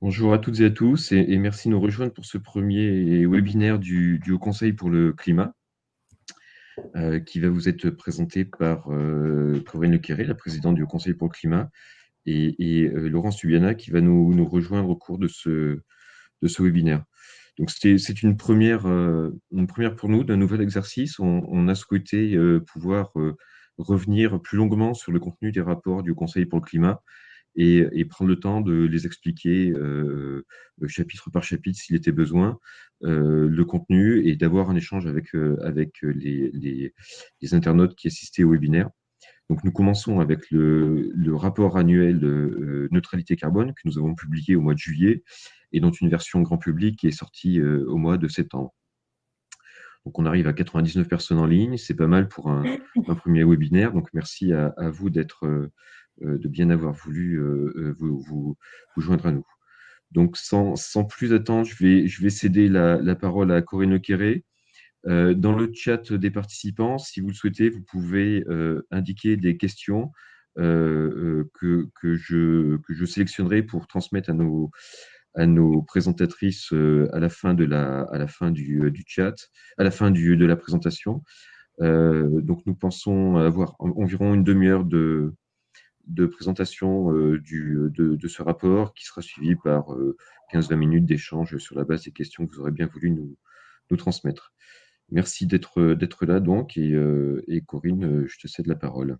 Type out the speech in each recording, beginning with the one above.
Bonjour à toutes et à tous et merci de nous rejoindre pour ce premier webinaire du Haut Conseil pour le climat qui va vous être présenté par Corinne Lequéré, la présidente du Haut Conseil pour le climat, et Laurence Tubiana qui va nous rejoindre au cours de ce webinaire. Donc c'est une première pour nous d'un nouvel exercice. On a souhaité pouvoir revenir plus longuement sur le contenu des rapports du Haut Conseil pour le climat et prendre le temps de les expliquer chapitre par chapitre s'il était besoin, le contenu, et d'avoir un échange avec les internautes qui assistaient au webinaire. Donc nous commençons avec le rapport annuel de neutralité carbone que nous avons publié au mois de juillet et dont une version grand public est sortie au mois de septembre. Donc on arrive à 99 personnes en ligne, c'est pas mal pour un premier webinaire. Donc merci à vous de bien avoir voulu vous joindre à nous. Donc sans plus attendre, je vais céder la parole à Corinne Lequéré. Dans le chat des participants, si vous le souhaitez, vous pouvez indiquer des questions que je sélectionnerai pour transmettre à nos présentatrices à la fin du chat, à la fin de la présentation. Donc nous pensons avoir environ une demi-heure de présentation de ce rapport qui sera suivi par 15-20 minutes d'échange sur la base des questions que vous aurez bien voulu nous transmettre. Merci d'être là donc, et Corinne, je te cède la parole.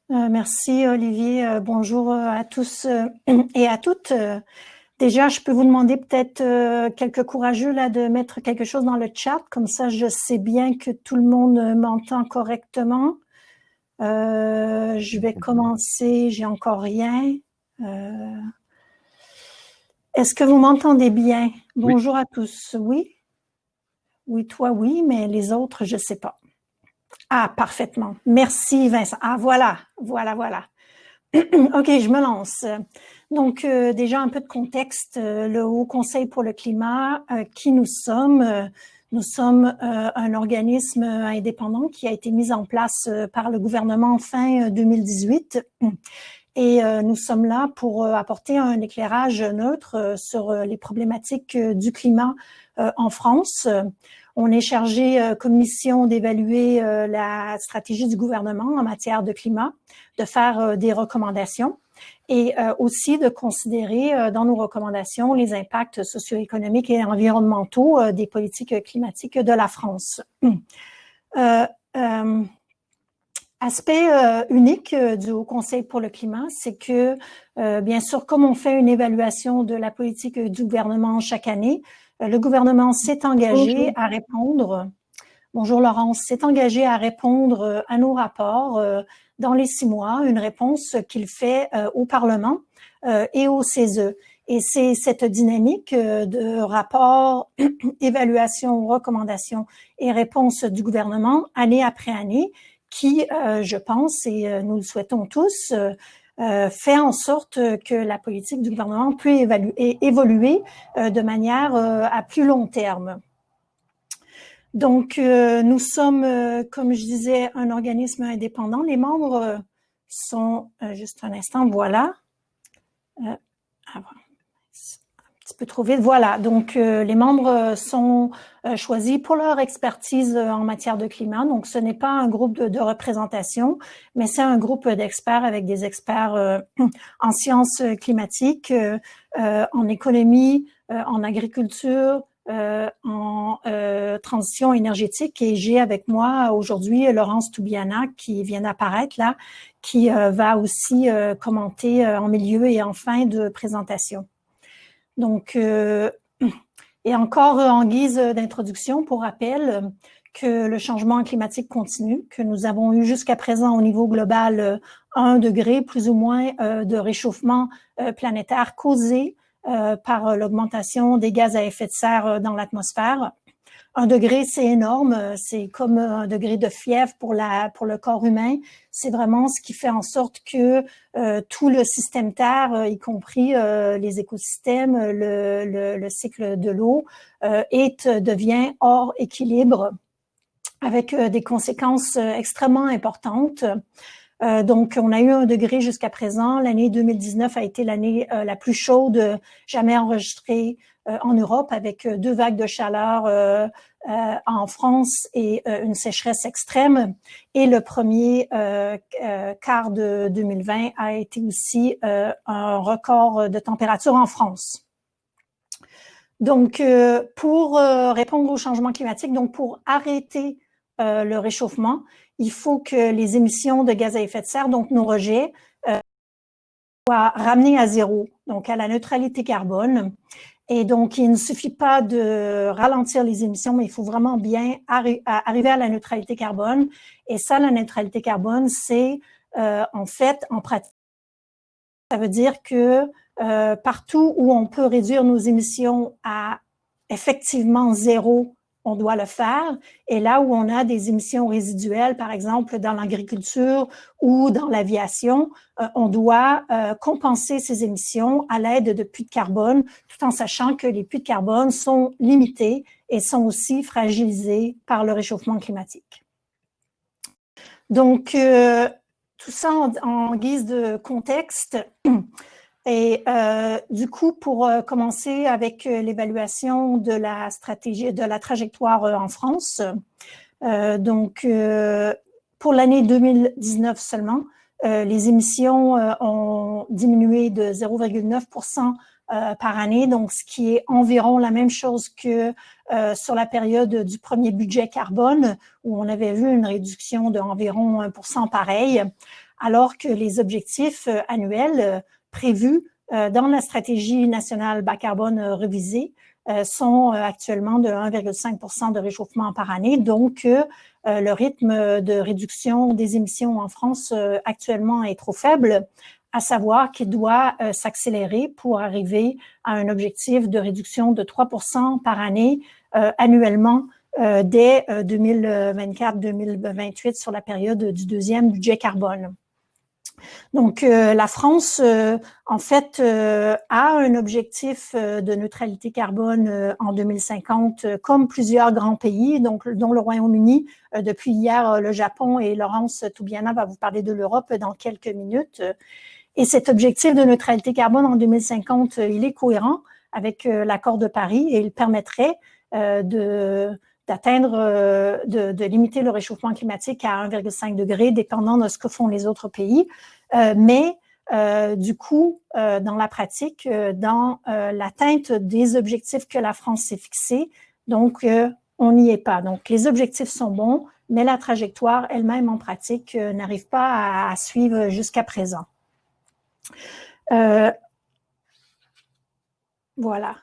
Merci Olivier, bonjour à tous et à toutes. Déjà, je peux vous demander peut-être quelques courageux là de mettre quelque chose dans le chat, comme ça je sais bien que tout le monde m'entend correctement. Je vais commencer, j'ai encore rien. Est-ce que vous m'entendez bien? Bonjour à tous, oui? Oui, toi oui, mais les autres, je sais pas. Ah, parfaitement. Merci Vincent. Ah, voilà. OK, je me lance. Donc, déjà un peu de contexte. Le Haut Conseil pour le climat, qui nous sommes? Nous sommes un organisme indépendant qui a été mis en place par le gouvernement fin 2018. Et nous sommes là pour apporter un éclairage neutre sur les problématiques du climat en France. On est chargé comme mission d'évaluer la stratégie du gouvernement en matière de climat, de faire des recommandations et aussi de considérer dans nos recommandations les impacts socio-économiques et environnementaux des politiques climatiques de la France. Aspect unique du Haut Conseil pour le climat, c'est que, bien sûr, comme on fait une évaluation de la politique du gouvernement chaque année, le gouvernement s'est engagé à répondre, bonjour Laurence, s'est engagé à répondre à nos rapports dans les 6 mois, une réponse qu'il fait au Parlement et au CESE. Et c'est cette dynamique de rapport, évaluation, recommandation et réponse du gouvernement année après année qui, je pense, et nous le souhaitons tous, fait en sorte que la politique du gouvernement peut évoluer de manière à plus long terme. Donc, nous sommes, comme je disais, un organisme indépendant. Les membres sont, juste un instant, voilà. Un petit peu trop vite. Voilà, donc les membres sont choisis pour leur expertise en matière de climat. Donc, ce n'est pas un groupe de représentation, mais c'est un groupe d'experts avec des experts en sciences climatiques, en économie, en agriculture, en transition énergétique. Et j'ai avec moi aujourd'hui Laurence Tubiana qui vient d'apparaître là, qui va aussi commenter en milieu et en fin de présentation. Donc, et encore en guise d'introduction, pour rappel, que le changement climatique continue, que nous avons eu jusqu'à présent au niveau global 1 degré plus ou moins de réchauffement planétaire causé par l'augmentation des gaz à effet de serre dans l'atmosphère. 1 degré, c'est énorme, c'est comme 1 degré de fièvre pour le corps humain. C'est vraiment ce qui fait en sorte que tout le système Terre, y compris les écosystèmes, le cycle de l'eau, devient hors équilibre avec des conséquences extrêmement importantes. Donc, on a eu 1 degré jusqu'à présent. L'année 2019 a été l'année la plus chaude jamais enregistrée en Europe, avec 2 vagues de chaleur en France et une sécheresse extrême. Et le premier quart de 2020 a été aussi un record de température en France. Donc, pour répondre au changement climatique, donc pour arrêter le réchauffement, il faut que les émissions de gaz à effet de serre, donc nos rejets, soient ramenés à zéro, donc à la neutralité carbone. Et donc, il ne suffit pas de ralentir les émissions, mais il faut vraiment bien arriver à la neutralité carbone. Et ça, la neutralité carbone, c'est en fait, en pratique, ça veut dire que partout où on peut réduire nos émissions à effectivement zéro, on doit le faire. Et là où on a des émissions résiduelles, par exemple dans l'agriculture ou dans l'aviation, on doit compenser ces émissions à l'aide de puits de carbone, tout en sachant que les puits de carbone sont limités et sont aussi fragilisés par le réchauffement climatique. Donc, tout ça en guise de contexte. Et du coup, pour commencer avec l'évaluation de la stratégie, de la trajectoire en France, donc pour l'année 2019 seulement, les émissions ont diminué de 0,9% par année, donc ce qui est environ la même chose que sur la période du premier budget carbone, où on avait vu une réduction d'environ 1% pareil, alors que les objectifs annuels prévus dans la stratégie nationale bas carbone révisée sont actuellement de 1,5% de réchauffement par année. Donc, le rythme de réduction des émissions en France actuellement est trop faible, à savoir qu'il doit s'accélérer pour arriver à un objectif de réduction de 3% par année annuellement dès 2024-2028 sur la période du deuxième budget carbone. Donc, la France, en fait, a un objectif de neutralité carbone en 2050, comme plusieurs grands pays, donc, dont le Royaume-Uni. Depuis hier, le Japon, et Laurence Toubiana va vous parler de l'Europe dans quelques minutes. Et cet objectif de neutralité carbone en 2050, il est cohérent avec l'accord de Paris et il permettrait d'atteindre, de limiter le réchauffement climatique à 1,5 degré, dépendant de ce que font les autres pays. Mais du coup, dans la pratique, dans l'atteinte des objectifs que la France s'est fixés, donc on n'y est pas. Donc les objectifs sont bons, mais la trajectoire elle-même en pratique n'arrive pas à suivre jusqu'à présent. Voilà.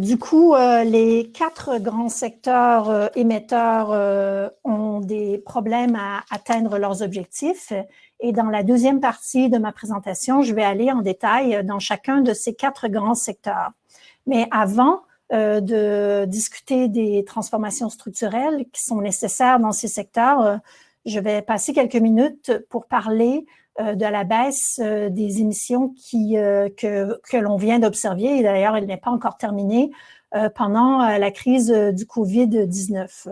Du coup, les 4 grands secteurs émetteurs ont des problèmes à atteindre leurs objectifs. Et dans la deuxième partie de ma présentation, je vais aller en détail dans chacun de ces 4 grands secteurs. Mais avant de discuter des transformations structurelles qui sont nécessaires dans ces secteurs, je vais passer quelques minutes pour parler de la baisse des émissions que l'on vient d'observer, et d'ailleurs, elle n'est pas encore terminée, pendant la crise du COVID-19.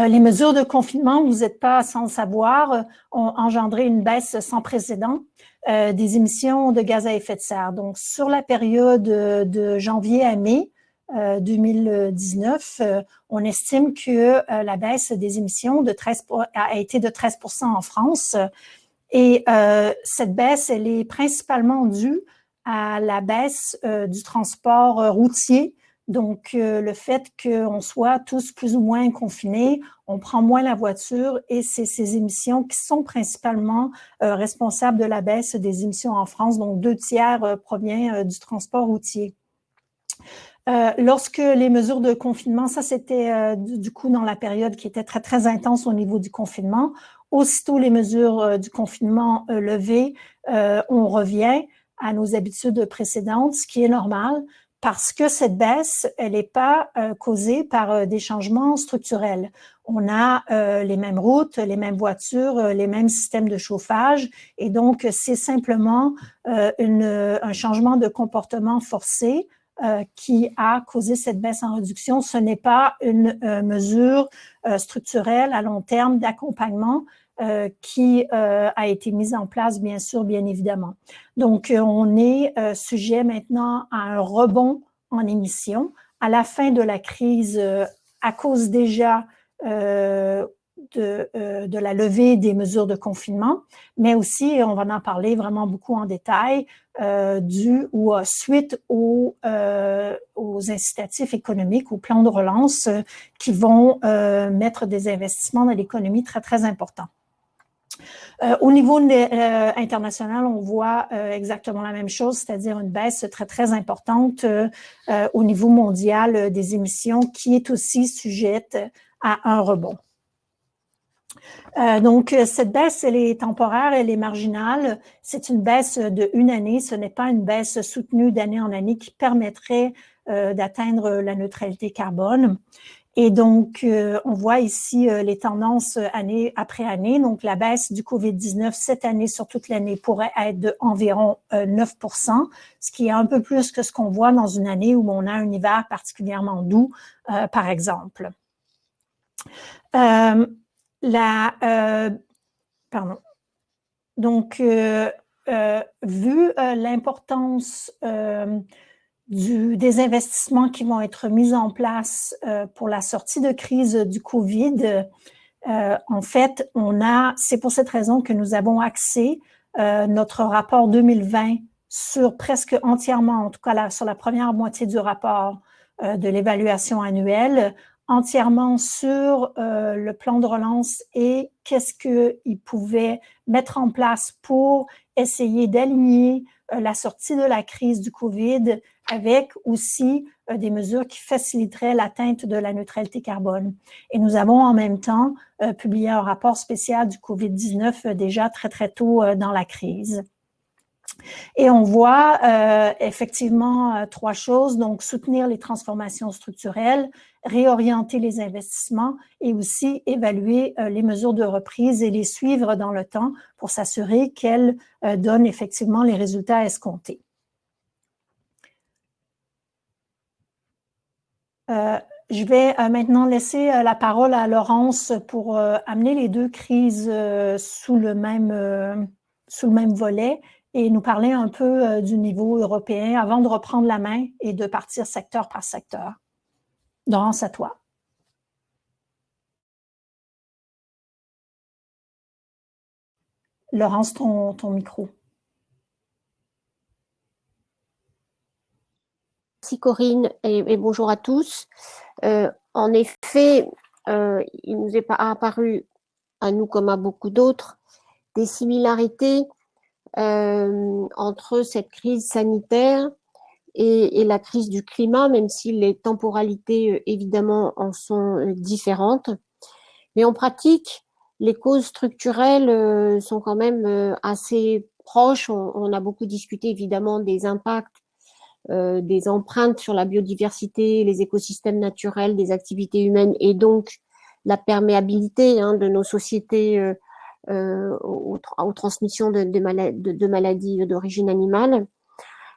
Les mesures de confinement, vous n'êtes pas sans le savoir, ont engendré une baisse sans précédent des émissions de gaz à effet de serre. Donc, sur la période de janvier à mai 2019, on estime que la baisse des émissions a été de 13% en France. Et cette baisse, elle est principalement due à la baisse du transport routier. Donc, le fait qu'on soit tous plus ou moins confinés, on prend moins la voiture et c'est ces émissions qui sont principalement responsables de la baisse des émissions en France. Donc, 2/3 provient du transport routier. Lorsque les mesures de confinement, ça c'était du coup dans la période qui était très, très intense au niveau du confinement. Aussitôt les mesures du confinement levées, on revient à nos habitudes précédentes, ce qui est normal parce que cette baisse, elle n'est pas causée par des changements structurels. On a les mêmes routes, les mêmes voitures, les mêmes systèmes de chauffage et donc c'est simplement un changement de comportement forcé qui a causé cette baisse en réduction. Ce n'est pas une mesure structurelle à long terme d'accompagnement qui a été mise en place, bien sûr, bien évidemment. Donc, on est sujet maintenant à un rebond en émissions à la fin de la crise à cause déjà de la levée des mesures de confinement, mais aussi, et on va en parler vraiment beaucoup en détail, dû ou suite aux incitatifs économiques, aux plans de relance qui vont mettre des investissements dans l'économie très, très importants. Au niveau international, on voit exactement la même chose, c'est-à-dire une baisse très, très importante au niveau mondial des émissions qui est aussi sujette à un rebond. Donc, cette baisse, elle est temporaire, elle est marginale. C'est une baisse de une année. Ce n'est pas une baisse soutenue d'année en année qui permettrait d'atteindre la neutralité carbone. Et donc, on voit ici les tendances année après année. Donc, la baisse du COVID-19 cette année sur toute l'année pourrait être de environ 9%, ce qui est un peu plus que ce qu'on voit dans une année où on a un hiver particulièrement doux, par exemple. Pardon. Donc, vu l'importance des investissements qui vont être mis en place pour la sortie de crise du COVID, en fait, c'est pour cette raison que nous avons axé notre rapport 2020 sur presque entièrement, en tout cas sur la première moitié du rapport de l'évaluation annuelle, entièrement sur le plan de relance et qu'est-ce qu'il pouvait mettre en place pour essayer d'aligner la sortie de la crise du COVID avec aussi des mesures qui faciliteraient l'atteinte de la neutralité carbone. Et nous avons en même temps publié un rapport spécial du COVID-19 déjà très, très tôt dans la crise. Et on voit effectivement trois choses, donc soutenir les transformations structurelles, réorienter les investissements et aussi évaluer les mesures de reprise et les suivre dans le temps pour s'assurer qu'elles donnent effectivement les résultats escomptés. Je vais maintenant laisser la parole à Laurence pour amener les deux crises sous le même volet et nous parler un peu du niveau européen avant de reprendre la main et de partir secteur par secteur. Laurence, à toi. Laurence, ton micro. Merci Corinne et bonjour à tous. En effet, il nous est apparu, à nous comme à beaucoup d'autres, des similarités entre cette crise sanitaire et la crise du climat, même si les temporalités évidemment en sont différentes. Mais en pratique, les causes structurelles sont quand même assez proches. On a beaucoup discuté évidemment des impacts, des empreintes sur la biodiversité, les écosystèmes naturels, des activités humaines et donc la perméabilité de nos sociétés aux transmissions de maladies d'origine animale.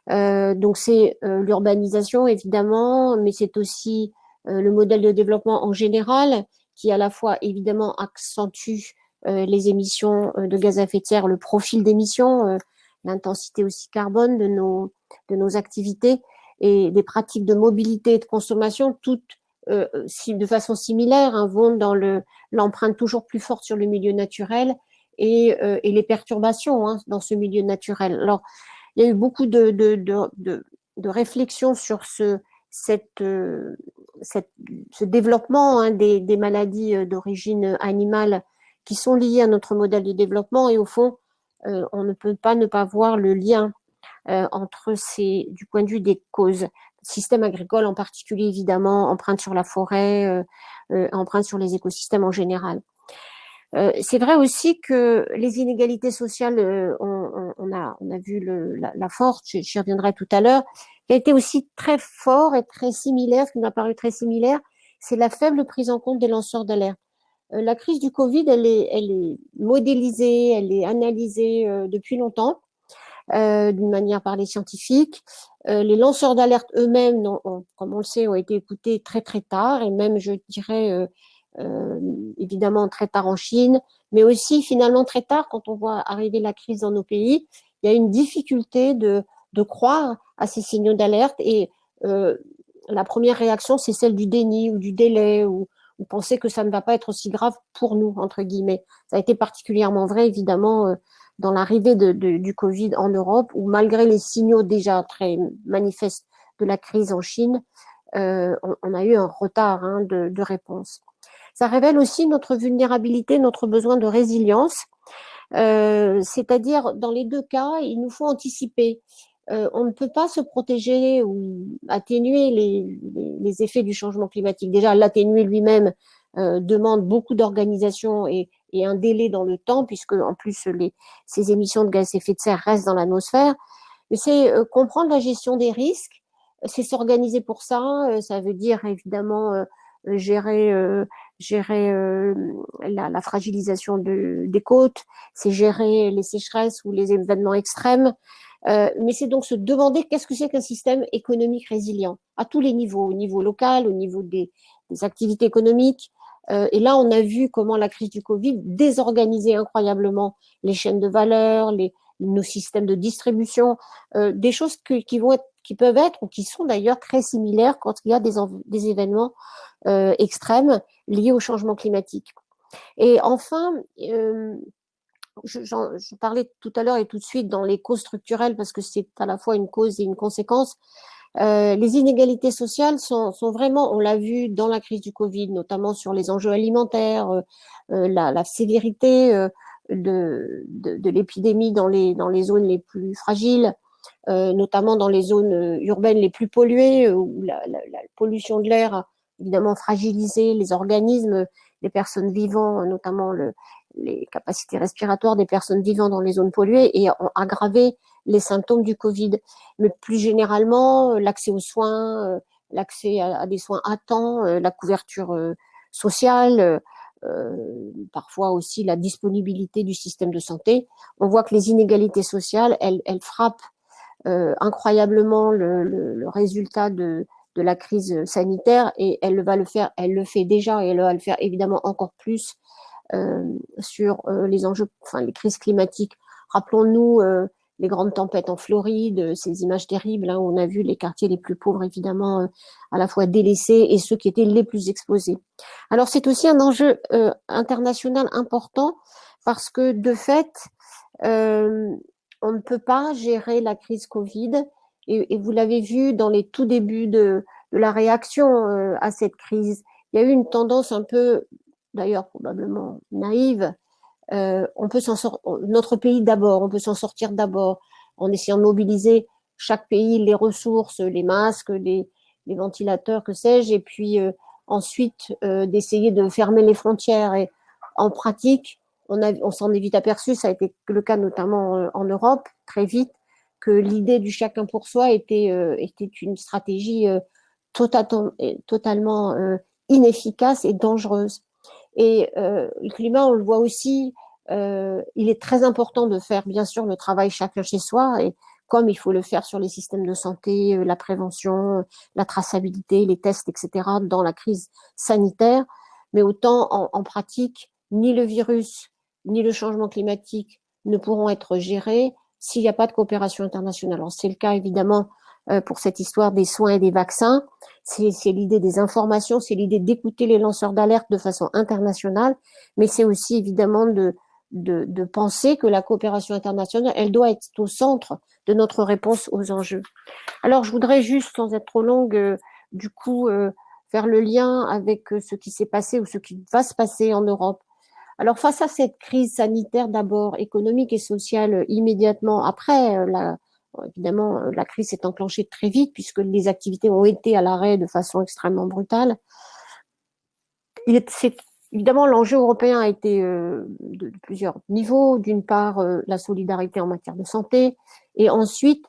Donc c'est l'urbanisation évidemment, mais c'est aussi le modèle de développement en général qui à la fois évidemment accentue les émissions de gaz à effet de serre, le profil d'émissions, l'intensité aussi carbone de nos activités et des pratiques de mobilité et de consommation, toutes de façon similaire, vont dans l'empreinte toujours plus forte sur le milieu naturel et les perturbations dans ce milieu naturel. Alors, il y a eu beaucoup de réflexions sur ce développement des maladies d'origine animale qui sont liées à notre modèle de développement et au fond, on ne peut pas ne pas voir le lien entre du point de vue des causes. Système agricole en particulier, évidemment, empreinte sur la forêt, empreinte sur les écosystèmes en général. C'est vrai aussi que les inégalités sociales, on a vu la force, j'y reviendrai tout à l'heure, qui a été aussi très fort et très similaire, ce qui m'a paru très similaire, c'est la faible prise en compte des lanceurs d'alerte. La crise du Covid, elle est modélisée, elle est analysée depuis longtemps, d'une manière par les scientifiques. Les lanceurs d'alerte eux-mêmes, comme on le sait, ont été écoutés très très tard et même, je dirais, évidemment très tard en Chine, mais aussi finalement très tard quand on voit arriver la crise dans nos pays. Il y a une difficulté de croire à ces signaux d'alerte et la première réaction, c'est celle du déni ou du délai ou penser que ça ne va pas être aussi grave pour nous, entre guillemets. Ça a été particulièrement vrai, évidemment, dans l'arrivée du Covid en Europe, où malgré les signaux déjà très manifestes de la crise en Chine, on a eu un retard de réponse. Ça révèle aussi notre vulnérabilité, notre besoin de résilience. C'est-à-dire, dans les deux cas, il nous faut anticiper. On ne peut pas se protéger ou atténuer les effets du changement climatique. Déjà, l'atténuer lui-même demande beaucoup d'organisation et un délai dans le temps, puisque en plus ces émissions de gaz à effet de serre restent dans l'atmosphère. Mais c'est comprendre la gestion des risques, c'est s'organiser pour ça. Ça veut dire évidemment gérer la fragilisation des côtes, c'est gérer les sécheresses ou les événements extrêmes. Mais c'est donc se demander qu'est-ce que c'est qu'un système économique résilient à tous les niveaux, au niveau local, au niveau des activités économiques. Et là, on a vu comment la crise du Covid désorganisait incroyablement les chaînes de valeur, nos systèmes de distribution, des choses qui peuvent être ou qui sont d'ailleurs très similaires quand il y a des événements extrêmes liés au changement climatique. Et enfin, je parlais tout à l'heure et tout de suite dans les causes structurelles parce que c'est à la fois une cause et une conséquence. Les inégalités sociales sont vraiment, on l'a vu dans la crise du Covid, notamment sur les enjeux alimentaires, la sévérité de l'épidémie dans les zones les plus fragiles, notamment dans les zones urbaines les plus polluées, où la pollution de l'air a évidemment fragilisé les organismes des personnes vivant, notamment les capacités respiratoires des personnes vivant dans les zones polluées et ont aggravé les symptômes du Covid. Mais plus généralement, l'accès aux soins, l'accès à des soins à temps, la couverture sociale, parfois aussi la disponibilité du système de santé. On voit que les inégalités sociales, elles frappent incroyablement le résultat de la crise sanitaire et elle le fait déjà et elle va le faire évidemment encore plus sur les enjeux, enfin les crises climatiques. Rappelons-nous les grandes tempêtes en Floride, ces images terribles où on a vu les quartiers les plus pauvres évidemment à la fois délaissés et ceux qui étaient les plus exposés. Alors c'est aussi un enjeu international important parce que de fait on ne peut pas gérer la crise Covid et vous l'avez vu dans les tout débuts de la réaction à cette crise. Il y a eu une tendance un peu, d'ailleurs probablement naïve, notre pays d'abord, on peut s'en sortir d'abord en essayant de mobiliser chaque pays les ressources, les masques, les ventilateurs, que sais-je, et puis ensuite d'essayer de fermer les frontières. Et en pratique, on s'en est vite aperçu, ça a été le cas notamment en Europe, très vite, que l'idée du chacun pour soi était une stratégie totalement inefficace et dangereuse. Et le climat, on le voit aussi, il est très important de faire bien sûr le travail chacun chez soi, et comme il faut le faire sur les systèmes de santé, la prévention, la traçabilité, les tests, etc., dans la crise sanitaire, mais autant en pratique, ni le virus, ni le changement climatique ne pourront être gérés s'il n'y a pas de coopération internationale. Alors, c'est le cas évidemment pour cette histoire des soins et des vaccins. C'est l'idée des informations, c'est l'idée d'écouter les lanceurs d'alerte de façon internationale, mais c'est aussi évidemment de penser que la coopération internationale, elle doit être au centre de notre réponse aux enjeux. Alors, je voudrais juste, sans être trop longue, du coup, faire le lien avec ce qui s'est passé ou ce qui va se passer en Europe. Alors, face à cette crise sanitaire d'abord, économique et sociale immédiatement après, évidemment, la crise s'est enclenchée très vite puisque les activités ont été à l'arrêt de façon extrêmement brutale. Évidemment, l'enjeu européen a été de plusieurs niveaux. D'une part, la solidarité en matière de santé et ensuite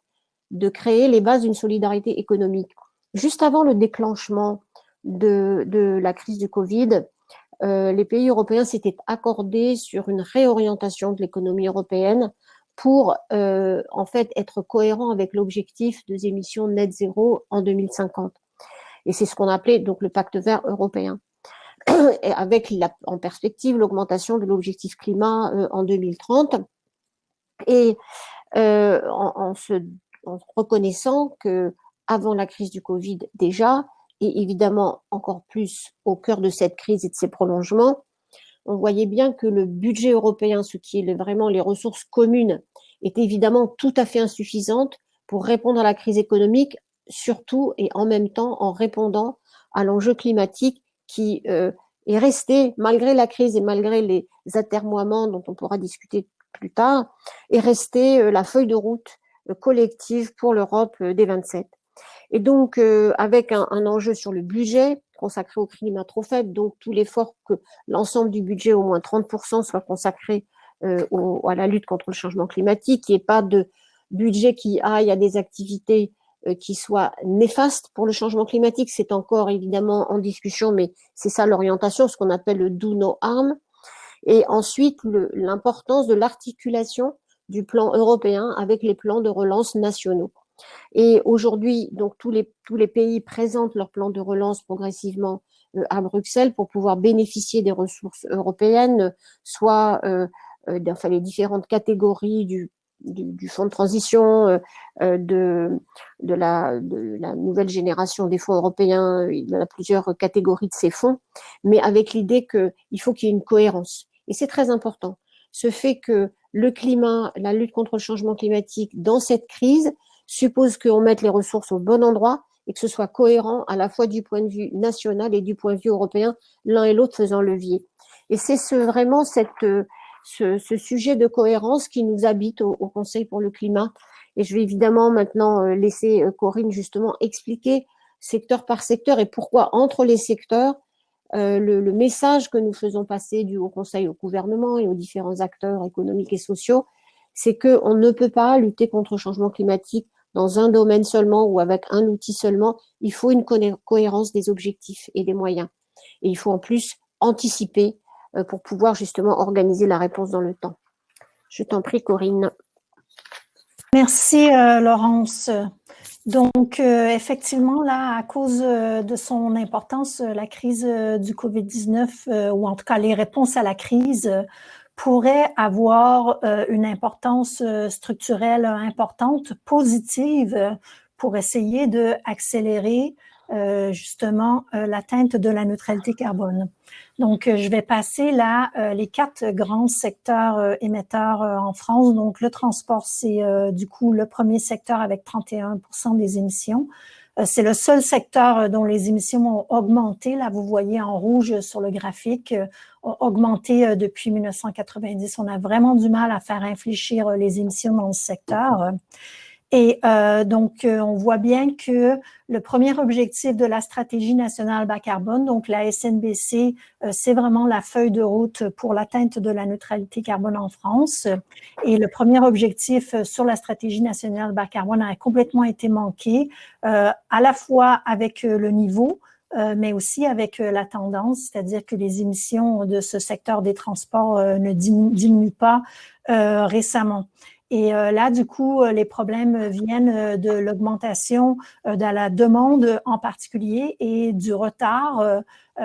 de créer les bases d'une solidarité économique. Juste avant le déclenchement de la crise du Covid, les pays européens s'étaient accordés sur une réorientation de l'économie européenne pour en fait être cohérent avec l'objectif des émissions net zéro en 2050. Et c'est ce qu'on appelait donc le pacte vert européen. avec en perspective l'augmentation de l'objectif climat en 2030, et en reconnaissant que avant la crise du Covid déjà, et évidemment encore plus au cœur de cette crise et de ses prolongements, on voyait bien que le budget européen, ce qui est vraiment les ressources communes, est évidemment tout à fait insuffisante pour répondre à la crise économique, surtout et en même temps en répondant à l'enjeu climatique qui est resté, malgré la crise et malgré les atermoiements dont on pourra discuter plus tard, est resté la feuille de route collective pour l'Europe des 27. Et donc, avec un enjeu sur le budget consacré au climat trop faible, donc tout l'effort que l'ensemble du budget, au moins 30%, soit consacré à la lutte contre le changement climatique, qu'il n'y ait pas de budget qui aille à des activités qui soient néfastes pour le changement climatique. C'est encore évidemment en discussion, mais c'est ça l'orientation, ce qu'on appelle le do no harm. Et ensuite, l'importance de l'articulation du plan européen avec les plans de relance nationaux. Et aujourd'hui, donc tous les pays présentent leur plan de relance progressivement à Bruxelles pour pouvoir bénéficier des ressources européennes, soit enfin, les différentes catégories du fonds de transition, de la nouvelle génération des fonds européens. Il y a plusieurs catégories de ces fonds, mais avec l'idée qu'il faut qu'il y ait une cohérence. Et c'est très important. Ce fait que le climat, la lutte contre le changement climatique dans cette crise suppose qu'on mette les ressources au bon endroit et que ce soit cohérent à la fois du point de vue national et du point de vue européen, l'un et l'autre faisant levier. Et c'est vraiment ce sujet de cohérence qui nous habite au Conseil pour le climat. Et je vais évidemment maintenant laisser Corinne justement expliquer secteur par secteur et pourquoi entre les secteurs, le message que nous faisons passer du Haut Conseil au gouvernement et aux différents acteurs économiques et sociaux, c'est qu'on ne peut pas lutter contre le changement climatique dans un domaine seulement ou avec un outil seulement. Il faut une cohérence des objectifs et des moyens. Et il faut en plus anticiper pour pouvoir justement organiser la réponse dans le temps. Je t'en prie, Corinne. Merci, Laurence. Donc, effectivement, là, à cause de son importance, la crise du COVID-19, ou en tout cas les réponses à la crise, pourrait avoir une importance structurelle importante, positive, pour essayer de accélérer justement l'atteinte de la neutralité carbone. Donc, je vais passer là les 4 grands secteurs émetteurs en France. Donc, le transport, c'est du coup le premier secteur avec 31% des émissions. C'est le seul secteur dont les émissions ont augmenté. Là, vous voyez en rouge sur le graphique, ont augmenté depuis 1990. On a vraiment du mal à faire infléchir les émissions dans ce secteur. Et donc, on voit bien que le premier objectif de la stratégie nationale bas carbone, donc la SNBC, c'est vraiment la feuille de route pour l'atteinte de la neutralité carbone en France. Et le premier objectif sur la stratégie nationale bas carbone a complètement été manqué, à la fois avec le niveau, mais aussi avec la tendance, c'est-à-dire que les émissions de ce secteur des transports ne diminuent pas récemment. Et là, du coup, les problèmes viennent de l'augmentation de la demande en particulier et du retard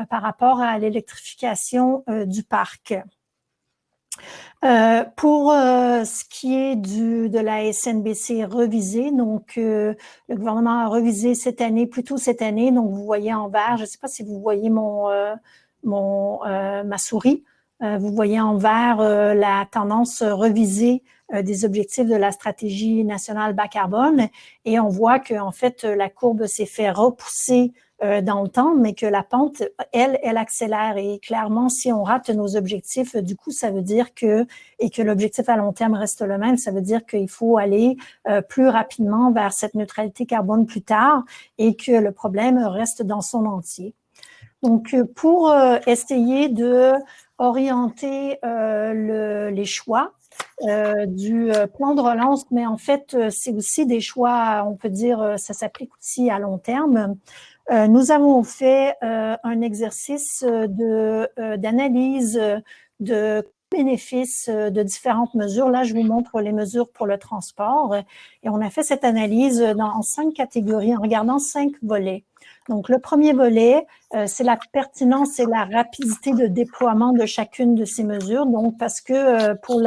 par rapport à l'électrification du parc. Pour ce qui est de la SNBC revisée, donc le gouvernement a revisé plus tôt cette année, donc vous voyez en vert, je ne sais pas si vous voyez ma souris, vous voyez en vert la tendance revisée des objectifs de la stratégie nationale bas carbone, et on voit que en fait la courbe s'est fait repousser dans le temps, mais que la pente, elle accélère. Et clairement, si on rate nos objectifs, du coup, ça veut dire et que l'objectif à long terme reste le même, ça veut dire qu'il faut aller plus rapidement vers cette neutralité carbone plus tard et que le problème reste dans son entier. Donc, pour essayer de orienter les choix du plan de relance, mais en fait, c'est aussi des choix, on peut dire, ça s'applique aussi à long terme. Nous avons fait un exercice d'analyse de bénéfices de différentes mesures. Là, je vous montre les mesures pour le transport. Et on a fait cette analyse en 5 catégories en regardant 5 volets. Donc, le premier volet, c'est la pertinence et la rapidité de déploiement de chacune de ces mesures. Donc, parce que pour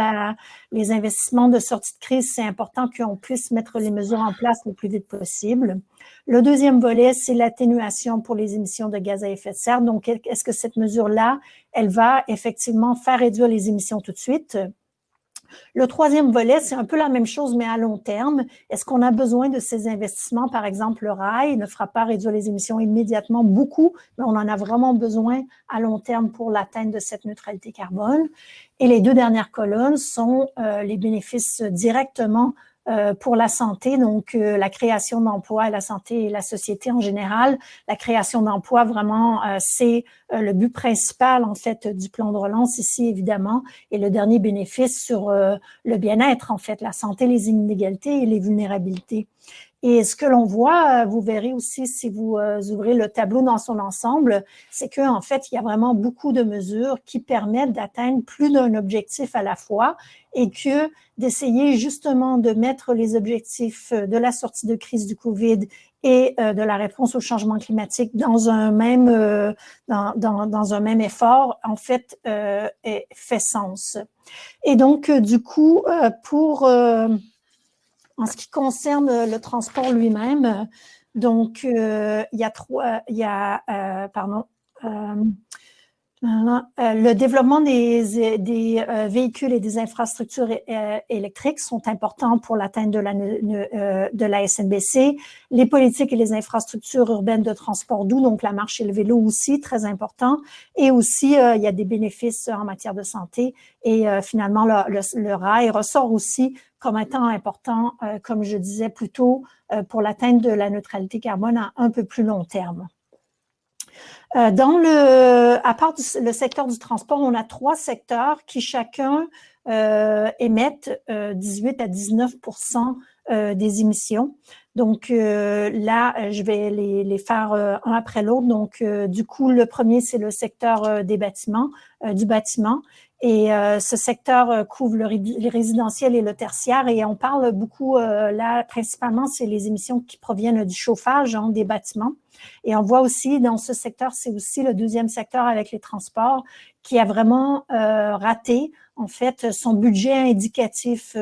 les investissements de sortie de crise, c'est important qu'on puisse mettre les mesures en place le plus vite possible. Le deuxième volet, c'est l'atténuation pour les émissions de gaz à effet de serre. Donc, est-ce que cette mesure-là, elle va effectivement faire réduire les émissions tout de suite? Le troisième volet, c'est un peu la même chose, mais à long terme. Est-ce qu'on a besoin de ces investissements? Par exemple, le rail ne fera pas réduire les émissions immédiatement beaucoup, mais on en a vraiment besoin à long terme pour l'atteinte de cette neutralité carbone. Et les deux dernières colonnes sont les bénéfices directement pour la santé, donc la création d'emplois et la santé et la société en général. La création d'emplois, vraiment, c'est le but principal, en fait, du plan de relance ici, évidemment. Et le dernier bénéfice sur le bien-être, en fait, la santé, les inégalités et les vulnérabilités. Et ce que l'on voit, vous verrez aussi si vous ouvrez le tableau dans son ensemble, c'est qu'en fait, il y a vraiment beaucoup de mesures qui permettent d'atteindre plus d'un objectif à la fois et que d'essayer justement de mettre les objectifs de la sortie de crise du COVID et de la réponse au changement climatique dans un même, dans un même effort, en fait, fait sens. Et donc, du coup, en ce qui concerne le transport lui-même, donc il y a le développement des véhicules et des infrastructures électriques sont importants pour l'atteinte de la SNBC. Les politiques et les infrastructures urbaines de transport doux, donc la marche et le vélo aussi, très important. Et aussi, il y a des bénéfices en matière de santé. Et finalement, le rail ressort aussi comme étant important, comme je disais plus tôt, pour l'atteinte de la neutralité carbone à un peu plus long terme. À part le secteur du transport, on a 3 secteurs qui chacun émettent 18 à 19% des émissions. Donc là, je vais les faire un après l'autre. Donc du coup, le premier, c'est le secteur des bâtiments, du bâtiment. Et ce secteur couvre les résidentiels et le tertiaire. Et on parle beaucoup, là, principalement, c'est les émissions qui proviennent du chauffage des bâtiments. Et on voit aussi dans ce secteur, c'est aussi le deuxième secteur avec les transports qui a vraiment raté, en fait, son budget indicatif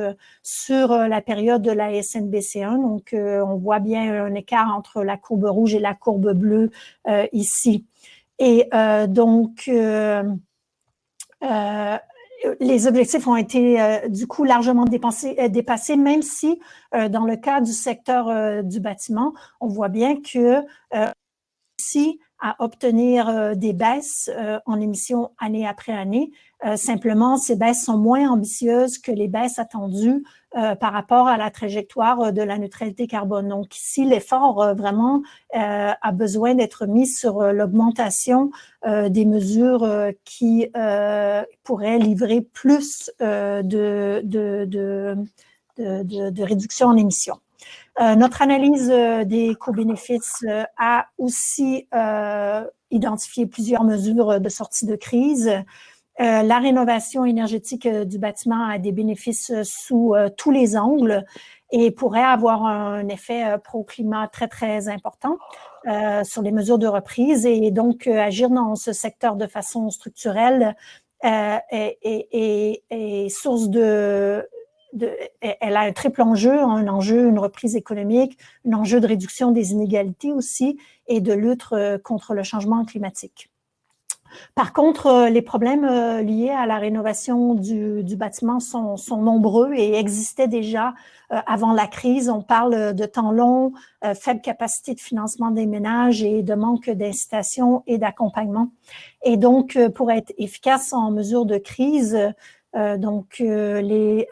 sur la période de la SNBC1. Donc, on voit bien un écart entre la courbe rouge et la courbe bleue ici. Et donc, les objectifs ont été du coup largement dépassés, même si dans le cas du secteur du bâtiment, on voit bien que ici, à obtenir des baisses en émissions année après année. Simplement, ces baisses sont moins ambitieuses que les baisses attendues par rapport à la trajectoire de la neutralité carbone. Donc ici, l'effort vraiment a besoin d'être mis sur l'augmentation des mesures qui pourraient livrer plus de réduction en émissions. Notre analyse des co-bénéfices a aussi identifié plusieurs mesures de sortie de crise. La rénovation énergétique du bâtiment a des bénéfices sous tous les angles et pourrait avoir un effet pro-climat très, très important sur les mesures de reprise et donc agir dans ce secteur de façon structurelle est source elle a un triple enjeu, un enjeu, une reprise économique, un enjeu de réduction des inégalités aussi et de lutte contre le changement climatique. Par contre, les problèmes liés à la rénovation du bâtiment sont nombreux et existaient déjà avant la crise. On parle de temps long, faible capacité de financement des ménages et de manque d'incitation et d'accompagnement. Et donc, pour être efficace en mesure de crise, les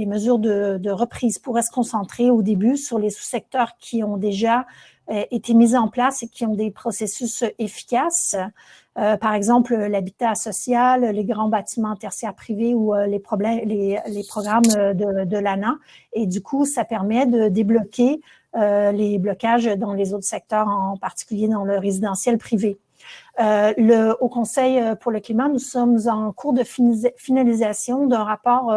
mesures de reprise pourraient se concentrer au début sur les sous-secteurs qui ont déjà été mis en place et qui ont des processus efficaces. Par exemple, l'habitat social, les grands bâtiments tertiaires privés ou les programmes de l'ANA. Et du coup, ça permet de débloquer les blocages dans les autres secteurs, en particulier dans le résidentiel privé. Au Conseil pour le climat, nous sommes en cours de finalisation d'un rapport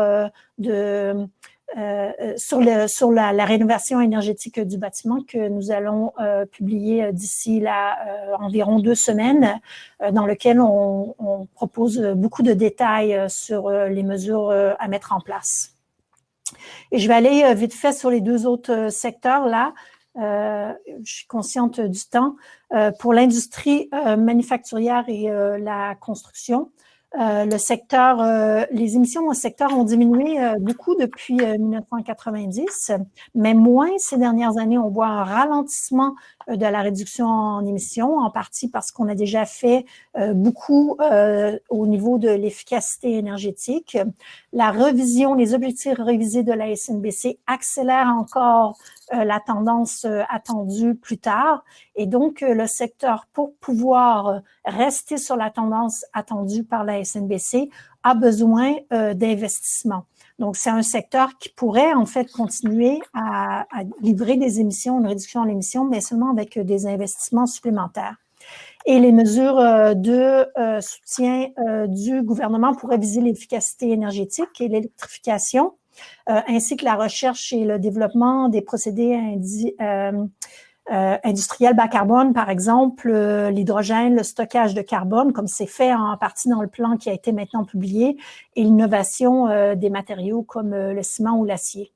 sur la rénovation énergétique du bâtiment que nous allons publier d'ici environ 2 semaines, dans lequel on propose beaucoup de détails sur les mesures à mettre en place. Et je vais aller vite fait sur les 2 autres secteurs là. Je suis consciente du temps. Pour l'industrie manufacturière et la construction, les émissions dans le secteur ont diminué beaucoup depuis 1990, mais moins ces dernières années. On voit un ralentissement de la réduction en émissions, en partie parce qu'on a déjà fait beaucoup au niveau de l'efficacité énergétique. Les objectifs révisés de la SNBC accélèrent encore la tendance attendue plus tard. Et donc, le secteur, pour pouvoir rester sur la tendance attendue par la SNBC, a besoin d'investissement. Donc, c'est un secteur qui pourrait, en fait, continuer à livrer des émissions, une réduction en émissions, mais seulement avec des investissements supplémentaires. Et les mesures de soutien du gouvernement pour réviser l'efficacité énergétique et l'électrification, ainsi que la recherche et le développement des procédés industriels bas carbone, par exemple l'hydrogène, le stockage de carbone, comme c'est fait en partie dans le plan qui a été maintenant publié, et l'innovation des matériaux comme le ciment ou l'acier.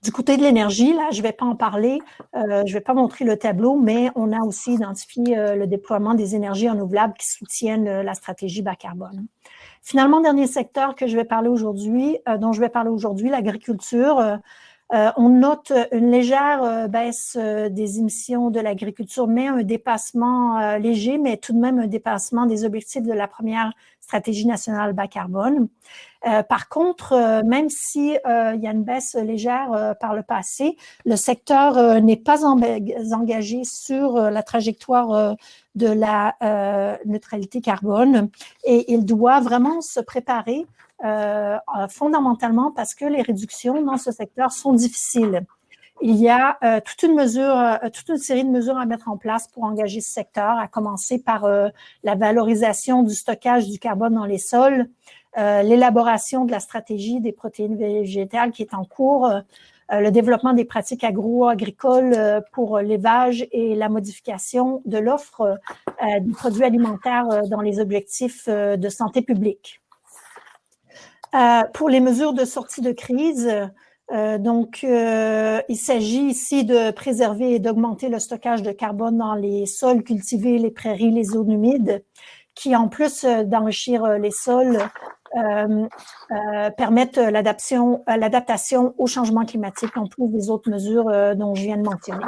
Du côté de l'énergie, là, je ne vais pas en parler, je ne vais pas montrer le tableau, mais on a aussi identifié le déploiement des énergies renouvelables qui soutiennent la stratégie bas carbone. Finalement, dernier secteur dont je vais parler aujourd'hui, l'agriculture. On note une légère baisse des émissions de l'agriculture, mais un dépassement léger, mais tout de même un dépassement des objectifs de la première stratégie nationale bas carbone. Par contre, même si il y a une baisse légère par le passé, le secteur n'est pas engagé sur la trajectoire de la neutralité carbone et il doit vraiment se préparer fondamentalement parce que les réductions dans ce secteur sont difficiles. Il y a toute une série de mesures à mettre en place pour engager ce secteur, à commencer par la valorisation du stockage du carbone dans les sols, l'élaboration de la stratégie des protéines végétales qui est en cours, le développement des pratiques agro-agricoles pour l'élevage et la modification de l'offre des produits alimentaires dans les objectifs de santé publique. Pour les mesures de sortie de crise, il s'agit ici de préserver et d'augmenter le stockage de carbone dans les sols cultivés, les prairies, les zones humides, qui, en plus d'enrichir les sols, permettent l'adaptation au changement climatique, en plus des autres mesures dont je viens de mentionner.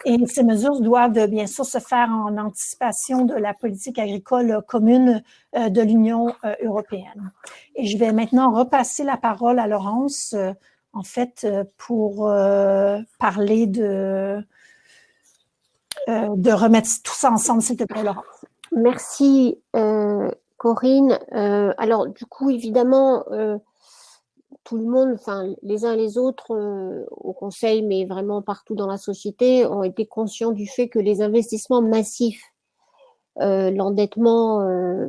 Et ces mesures doivent bien sûr se faire en anticipation de la politique agricole commune de l'Union européenne. Et je vais maintenant repasser la parole à Laurence, en fait, pour parler de remettre tout ça ensemble, s'il te plaît, Laurence. Merci, Corinne. Alors, du coup, évidemment, tout le monde, enfin, les uns et les autres, au Conseil, mais vraiment partout dans la société, ont été conscients du fait que les investissements massifs, l'endettement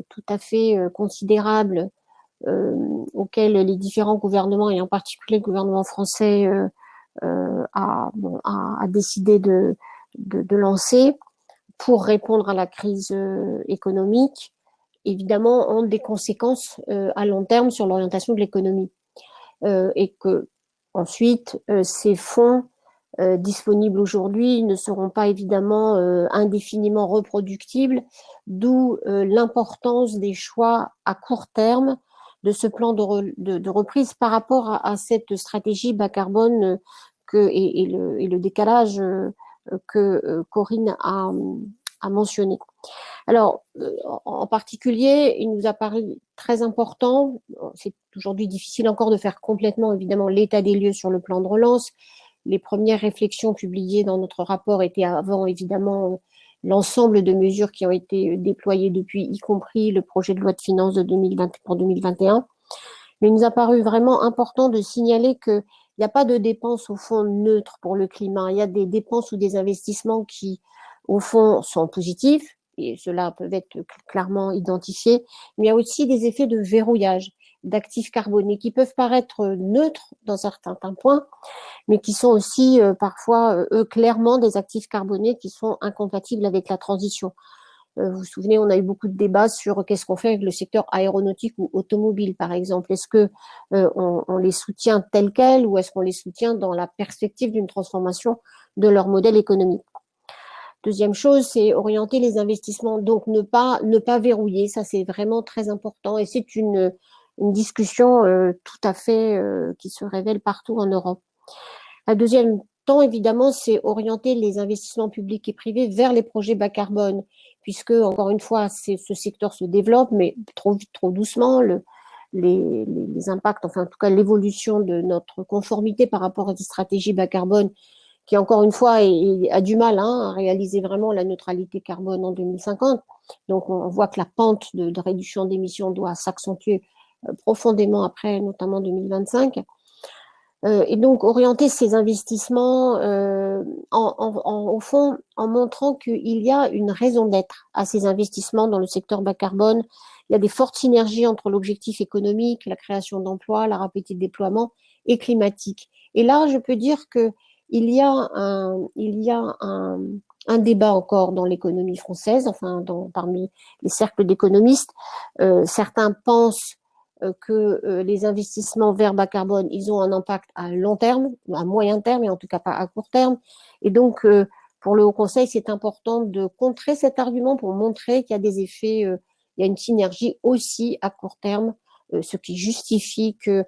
tout à fait considérable auquel les différents gouvernements, et en particulier le gouvernement français, a décidé de lancer pour répondre à la crise économique, évidemment, ont des conséquences à long terme sur l'orientation de l'économie. Et que ensuite ces fonds disponibles aujourd'hui ne seront pas évidemment indéfiniment reproductibles, d'où l'importance des choix à court terme de ce plan de reprise par rapport à cette stratégie bas carbone et le décalage que Corinne a mentionné. Alors, en particulier, il nous a paru très important, c'est aujourd'hui difficile encore de faire complètement, évidemment, l'état des lieux sur le plan de relance. Les premières réflexions publiées dans notre rapport étaient avant, évidemment, l'ensemble de mesures qui ont été déployées depuis, y compris le projet de loi de finances de 2020 pour 2021. Mais il nous a paru vraiment important de signaler qu'il n'y a pas de dépenses, au fond, neutres pour le climat. Il y a des dépenses ou des investissements qui, au fond, sont positifs, et ceux-là peuvent être clairement identifiés, mais il y a aussi des effets de verrouillage. d'actifs carbonés qui peuvent paraître neutres dans certains points, mais qui sont aussi parfois, eux, clairement des actifs carbonés qui sont incompatibles avec la transition. Vous vous souvenez, on a eu beaucoup de débats sur qu'est-ce qu'on fait avec le secteur aéronautique ou automobile, par exemple. Est-ce que on les soutient tels quels ou est-ce qu'on les soutient dans la perspective d'une transformation de leur modèle économique? Deuxième chose, c'est orienter les investissements, donc ne pas verrouiller, ça c'est vraiment très important et c'est une discussion tout à fait qui se révèle partout en Europe. Un deuxième temps, évidemment, c'est orienter les investissements publics et privés vers les projets bas carbone, puisque, encore une fois, ce secteur se développe, mais trop vite, trop doucement. Les impacts, enfin, en tout cas, l'évolution de notre conformité par rapport à des stratégies bas carbone, qui, encore une fois, a du mal à réaliser vraiment la neutralité carbone en 2050. Donc, on voit que la pente de réduction d'émissions doit s'accentuer profondément après, notamment 2025. Et donc orienter ces investissements au fond en montrant qu'il y a une raison d'être à ces investissements dans le secteur bas carbone. Il y a des fortes synergies entre l'objectif économique, la création d'emplois, la rapidité de déploiement et climatique. Et là, je peux dire que il y a un débat encore dans l'économie française, enfin parmi les cercles d'économistes. Certains pensent que les investissements vers bas carbone, ils ont un impact à long terme, à moyen terme et en tout cas pas à court terme. Et donc, pour le Haut Conseil, c'est important de contrer cet argument pour montrer qu'il y a des effets, il y a une synergie aussi à court terme, ce qui justifie que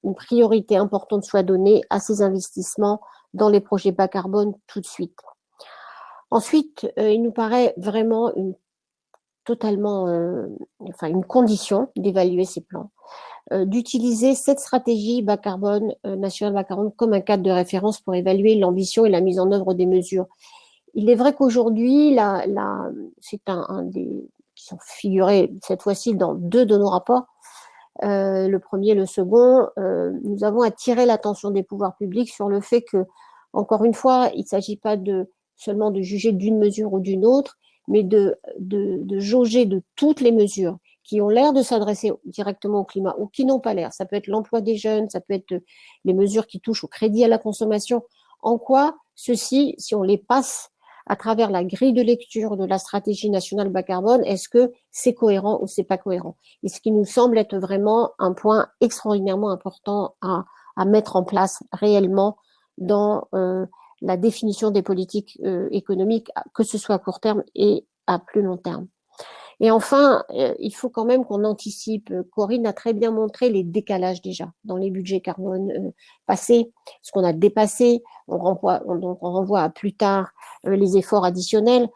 une priorité importante soit donnée à ces investissements dans les projets bas carbone tout de suite. Ensuite, il nous paraît vraiment une condition d'évaluer ces plans, d'utiliser cette stratégie bas carbone, nationale bas carbone, comme un cadre de référence pour évaluer l'ambition et la mise en œuvre des mesures. Il est vrai qu'aujourd'hui, c'est un des qui sont figurés cette fois-ci dans 2 de nos rapports, le premier, le second, nous avons attiré l'attention des pouvoirs publics sur le fait que, encore une fois, il ne s'agit pas seulement de juger d'une mesure ou d'une autre, mais de jauger de toutes les mesures qui ont l'air de s'adresser directement au climat ou qui n'ont pas l'air. Ça peut être l'emploi des jeunes, ça peut être les mesures qui touchent au crédit à la consommation. En quoi ceci, si on les passe à travers la grille de lecture de la stratégie nationale bas carbone, est-ce que c'est cohérent ou c'est pas cohérent? Et ce qui nous semble être vraiment un point extraordinairement important à mettre en place réellement dans la définition des politiques économiques, que ce soit à court terme et à plus long terme. Et enfin, il faut quand même qu'on anticipe. Corinne a très bien montré les décalages déjà dans les budgets carbone passés, ce qu'on a dépassé. On renvoie à plus tard les efforts additionnels.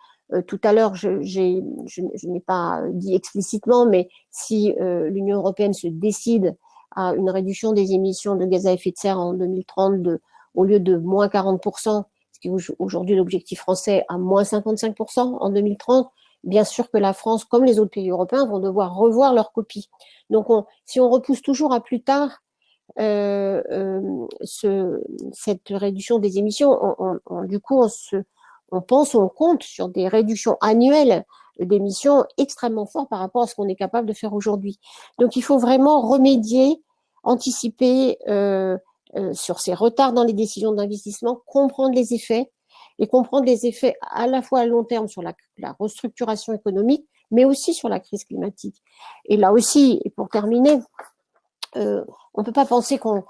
Tout à l'heure, je n'ai pas dit explicitement, mais si l'Union européenne se décide à une réduction des émissions de gaz à effet de serre en 2030 au lieu de moins 40%, ce qui est aujourd'hui l'objectif français, à moins 55% en 2030, bien sûr que la France, comme les autres pays européens, vont devoir revoir leur copie. Donc, si on repousse toujours à plus tard cette réduction des émissions, du coup, on compte sur des réductions annuelles d'émissions extrêmement fortes par rapport à ce qu'on est capable de faire aujourd'hui. Donc, il faut vraiment remédier, anticiper sur ces retards dans les décisions d'investissement, comprendre les effets, et comprendre les effets à la fois à long terme sur la restructuration économique, mais aussi sur la crise climatique. Et là aussi, et pour terminer, on ne peut pas penser qu'on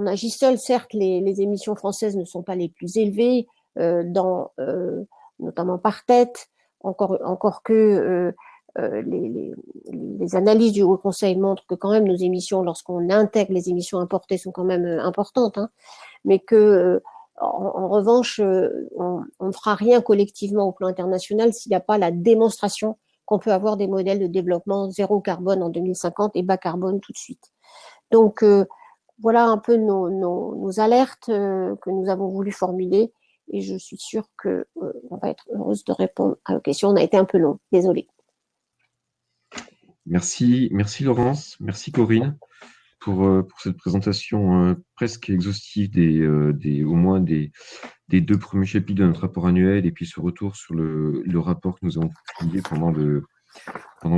agit seul. Certes, les émissions françaises ne sont pas les plus élevées, notamment par tête, encore que les analyses du Haut Conseil montrent que quand même nos émissions, lorsqu'on intègre les émissions importées, sont quand même importantes, hein, mais que en revanche, on ne fera rien collectivement au plan international s'il n'y a pas la démonstration qu'on peut avoir des modèles de développement zéro carbone en 2050 et bas carbone tout de suite. Donc, voilà un peu nos alertes que nous avons voulu formuler et je suis sûre qu'on va être heureuse de répondre à vos questions. On a été un peu long, désolée. Merci Laurence, merci Corinne pour cette présentation presque exhaustive au moins des 2 premiers chapitres de notre rapport annuel et puis ce retour sur le rapport que nous avons publié pendant le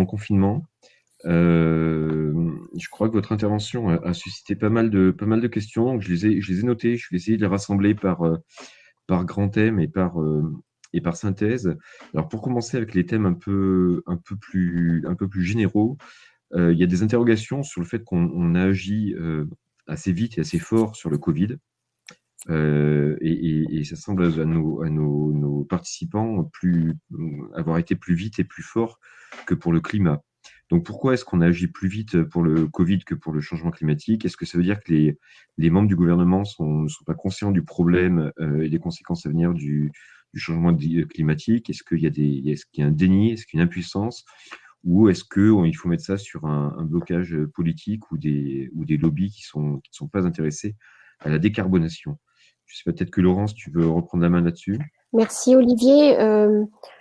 confinement. Je crois que votre intervention a suscité pas mal de questions. Donc je les ai notées. Je vais essayer de les rassembler par grand thème et par synthèse. Alors pour commencer avec les thèmes un peu plus généraux, il y a des interrogations sur le fait qu'on a agi assez vite et assez fort sur le Covid. Et ça semble à nos participants avoir été plus vite et plus fort que pour le climat. Donc pourquoi est-ce qu'on a agi plus vite pour le Covid que pour le changement climatique? Est-ce que ça veut dire que les membres du gouvernement ne sont pas conscients du problème et des conséquences à venir du changement climatique? Est-ce qu'il y a est-ce qu'il y a un déni? Est-ce qu'il y a une impuissance? Ou est-ce qu'il faut mettre ça sur un blocage politique ou des lobbies qui ne sont pas intéressés à la décarbonation? Je sais pas, peut-être que Laurence, tu veux reprendre la main là-dessus? Merci Olivier.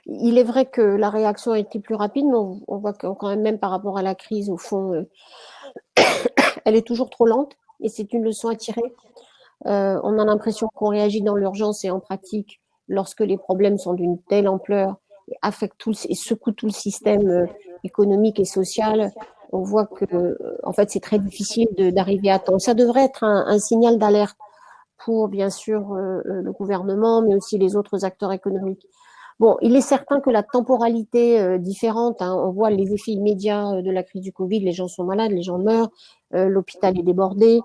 Il est vrai que la réaction a été plus rapide, mais on voit que quand même par rapport à la crise, au fond, elle est toujours trop lente et c'est une leçon à tirer. On a l'impression qu'on réagit dans l'urgence et en pratique, lorsque les problèmes sont d'une telle ampleur et affectent et secouent tout le système économique et social, on voit que en fait, c'est très difficile d'arriver à temps. Ça devrait être un signal d'alerte pour, bien sûr, le gouvernement, mais aussi les autres acteurs économiques. Bon, il est certain que la temporalité différente, hein, on voit les effets immédiats de la crise du Covid, les gens sont malades, les gens meurent, l'hôpital est débordé,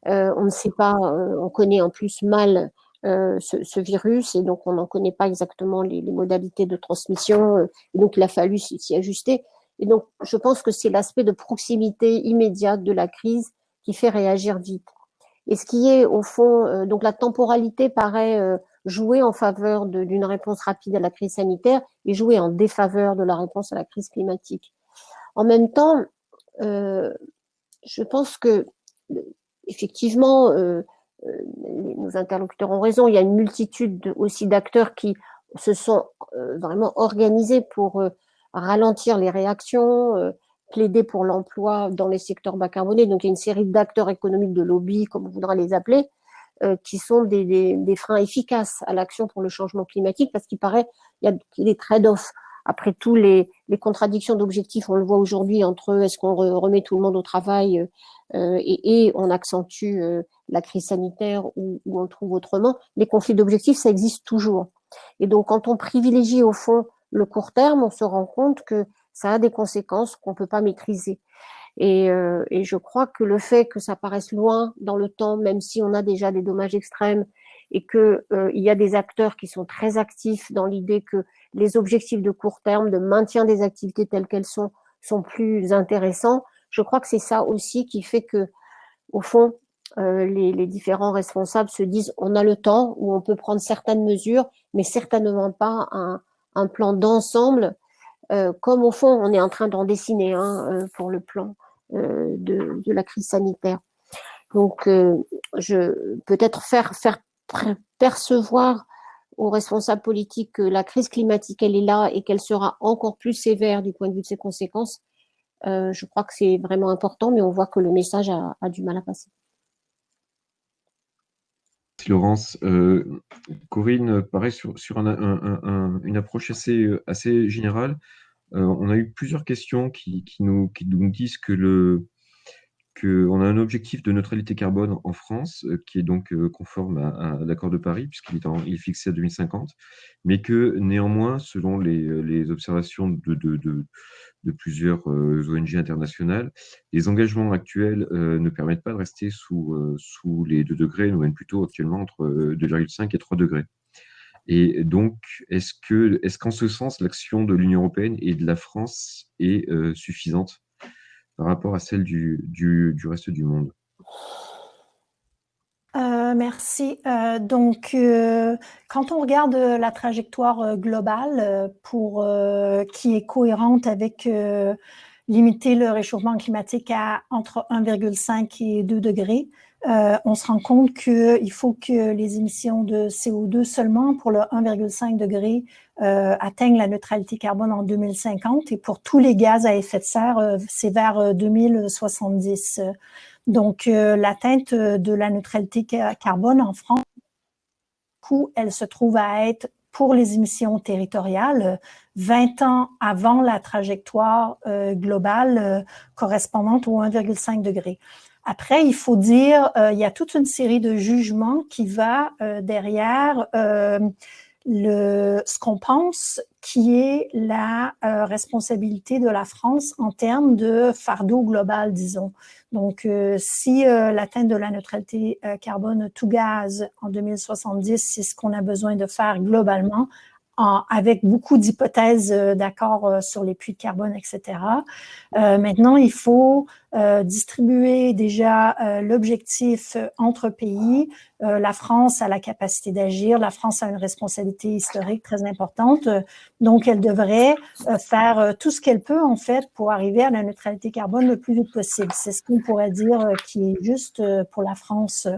on ne sait pas, on connaît en plus mal ce virus et donc on n'en connaît pas exactement les modalités de transmission et donc il a fallu s'y ajuster. Et donc je pense que c'est l'aspect de proximité immédiate de la crise qui fait réagir vite. Et ce qui est au fond, donc la temporalité paraît jouer en faveur d'une réponse rapide à la crise sanitaire et jouer en défaveur de la réponse à la crise climatique. En même temps, je pense que effectivement, nos interlocuteurs ont raison. Il y a une multitude aussi d'acteurs qui se sont vraiment organisés pour ralentir les réactions, plaider pour l'emploi dans les secteurs bas carbonés. Donc, il y a une série d'acteurs économiques, de lobby, comme on voudra les appeler, qui sont des freins efficaces à l'action pour le changement climatique, parce qu'il paraît qu'il y a des trade-offs. Après tout, les contradictions d'objectifs, on le voit aujourd'hui entre est-ce qu'on remet tout le monde au travail et on accentue la crise sanitaire ou on trouve autrement. Les conflits d'objectifs, ça existe toujours. Et donc, quand on privilégie au fond le court terme, on se rend compte que ça a des conséquences qu'on ne peut pas maîtriser. Et je crois que le fait que ça paraisse loin dans le temps, même si on a déjà des dommages extrêmes, et que il y a des acteurs qui sont très actifs dans l'idée que les objectifs de court terme, de maintien des activités telles qu'elles sont plus intéressants. Je crois que c'est ça aussi qui fait que, au fond, les différents responsables se disent on a le temps où on peut prendre certaines mesures, mais certainement pas un plan d'ensemble, comme au fond on est en train d'en dessiner pour le plan de la crise sanitaire. Donc, peut-être faire percevoir aux responsables politiques que la crise climatique, elle est là et qu'elle sera encore plus sévère du point de vue de ses conséquences. Je crois que c'est vraiment important, mais on voit que le message a du mal à passer. Merci Laurence. Corinne, pareil, sur une approche assez générale. On a eu plusieurs questions qui nous disent qu'on a un objectif de neutralité carbone en France qui est donc conforme à l'accord de Paris, il est fixé à 2050, mais que néanmoins, selon les observations de plusieurs ONG internationales, les engagements actuels ne permettent pas de rester sous les 2 degrés, nous mènent plutôt actuellement entre 2,5 et 3 degrés. Et donc, est-ce qu'en ce sens, l'action de l'Union européenne et de la France est suffisante par rapport à celle du reste du monde? Merci. Donc, quand on regarde la trajectoire globale qui est cohérente avec limiter le réchauffement climatique à entre 1,5 et 2 degrés, on se rend compte qu'il faut que les émissions de CO2 seulement pour le 1,5 degré atteignent la neutralité carbone en 2050 et pour tous les gaz à effet de serre, c'est vers 2070. Donc, l'atteinte de la neutralité carbone en France, elle se trouve à être pour les émissions territoriales, 20 ans avant la trajectoire globale correspondante au 1,5 degré. Après, il faut dire, il y a toute une série de jugements qui va derrière ce qu'on pense qui est la responsabilité de la France en termes de fardeau global, disons. Donc, si l'atteinte de la neutralité carbone tout gaz en 2070, c'est ce qu'on a besoin de faire globalement, avec beaucoup d'hypothèses d'accord sur les puits de carbone, etc. Maintenant, il faut distribuer déjà l'objectif entre pays. La France a la capacité d'agir, la France a une responsabilité historique très importante, donc elle devrait faire tout ce qu'elle peut en fait pour arriver à la neutralité carbone le plus vite possible. C'est ce qu'on pourrait dire qui est juste pour la France.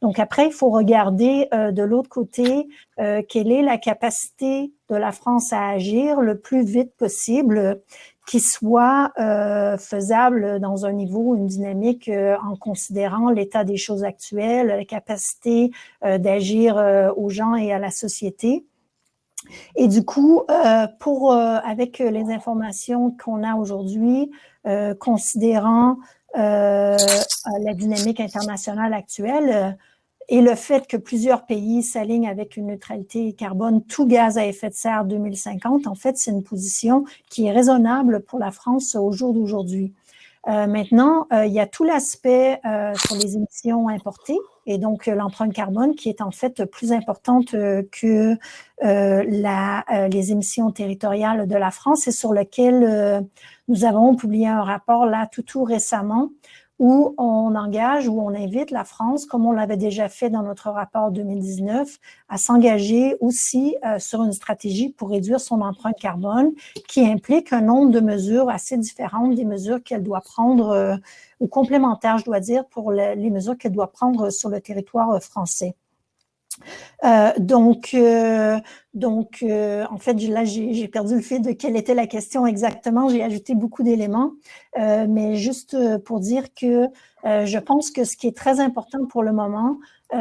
Donc après, il faut regarder de l'autre côté quelle est la capacité de la France à agir le plus vite possible, qui soit faisable dans un niveau, une dynamique en considérant l'état des choses actuelles, la capacité d'agir aux gens et à la société. Et du coup, avec les informations qu'on a aujourd'hui, considérant la dynamique internationale actuelle, et le fait que plusieurs pays s'alignent avec une neutralité carbone tout gaz à effet de serre 2050, en fait, c'est une position qui est raisonnable pour la France au jour d'aujourd'hui. Maintenant, il y a tout l'aspect sur les émissions importées et donc l'empreinte carbone qui est en fait plus importante que les émissions territoriales de la France et sur lequel nous avons publié un rapport là tout récemment où on engage, où on invite la France, comme on l'avait déjà fait dans notre rapport 2019, à s'engager aussi sur une stratégie pour réduire son empreinte carbone qui implique un nombre de mesures assez différentes des mesures qu'elle doit prendre, ou complémentaires, je dois dire, pour les mesures qu'elle doit prendre sur le territoire français. En fait, là, j'ai perdu le fil de quelle était la question exactement. J'ai ajouté beaucoup d'éléments, mais juste pour dire que je pense que ce qui est très important pour le moment,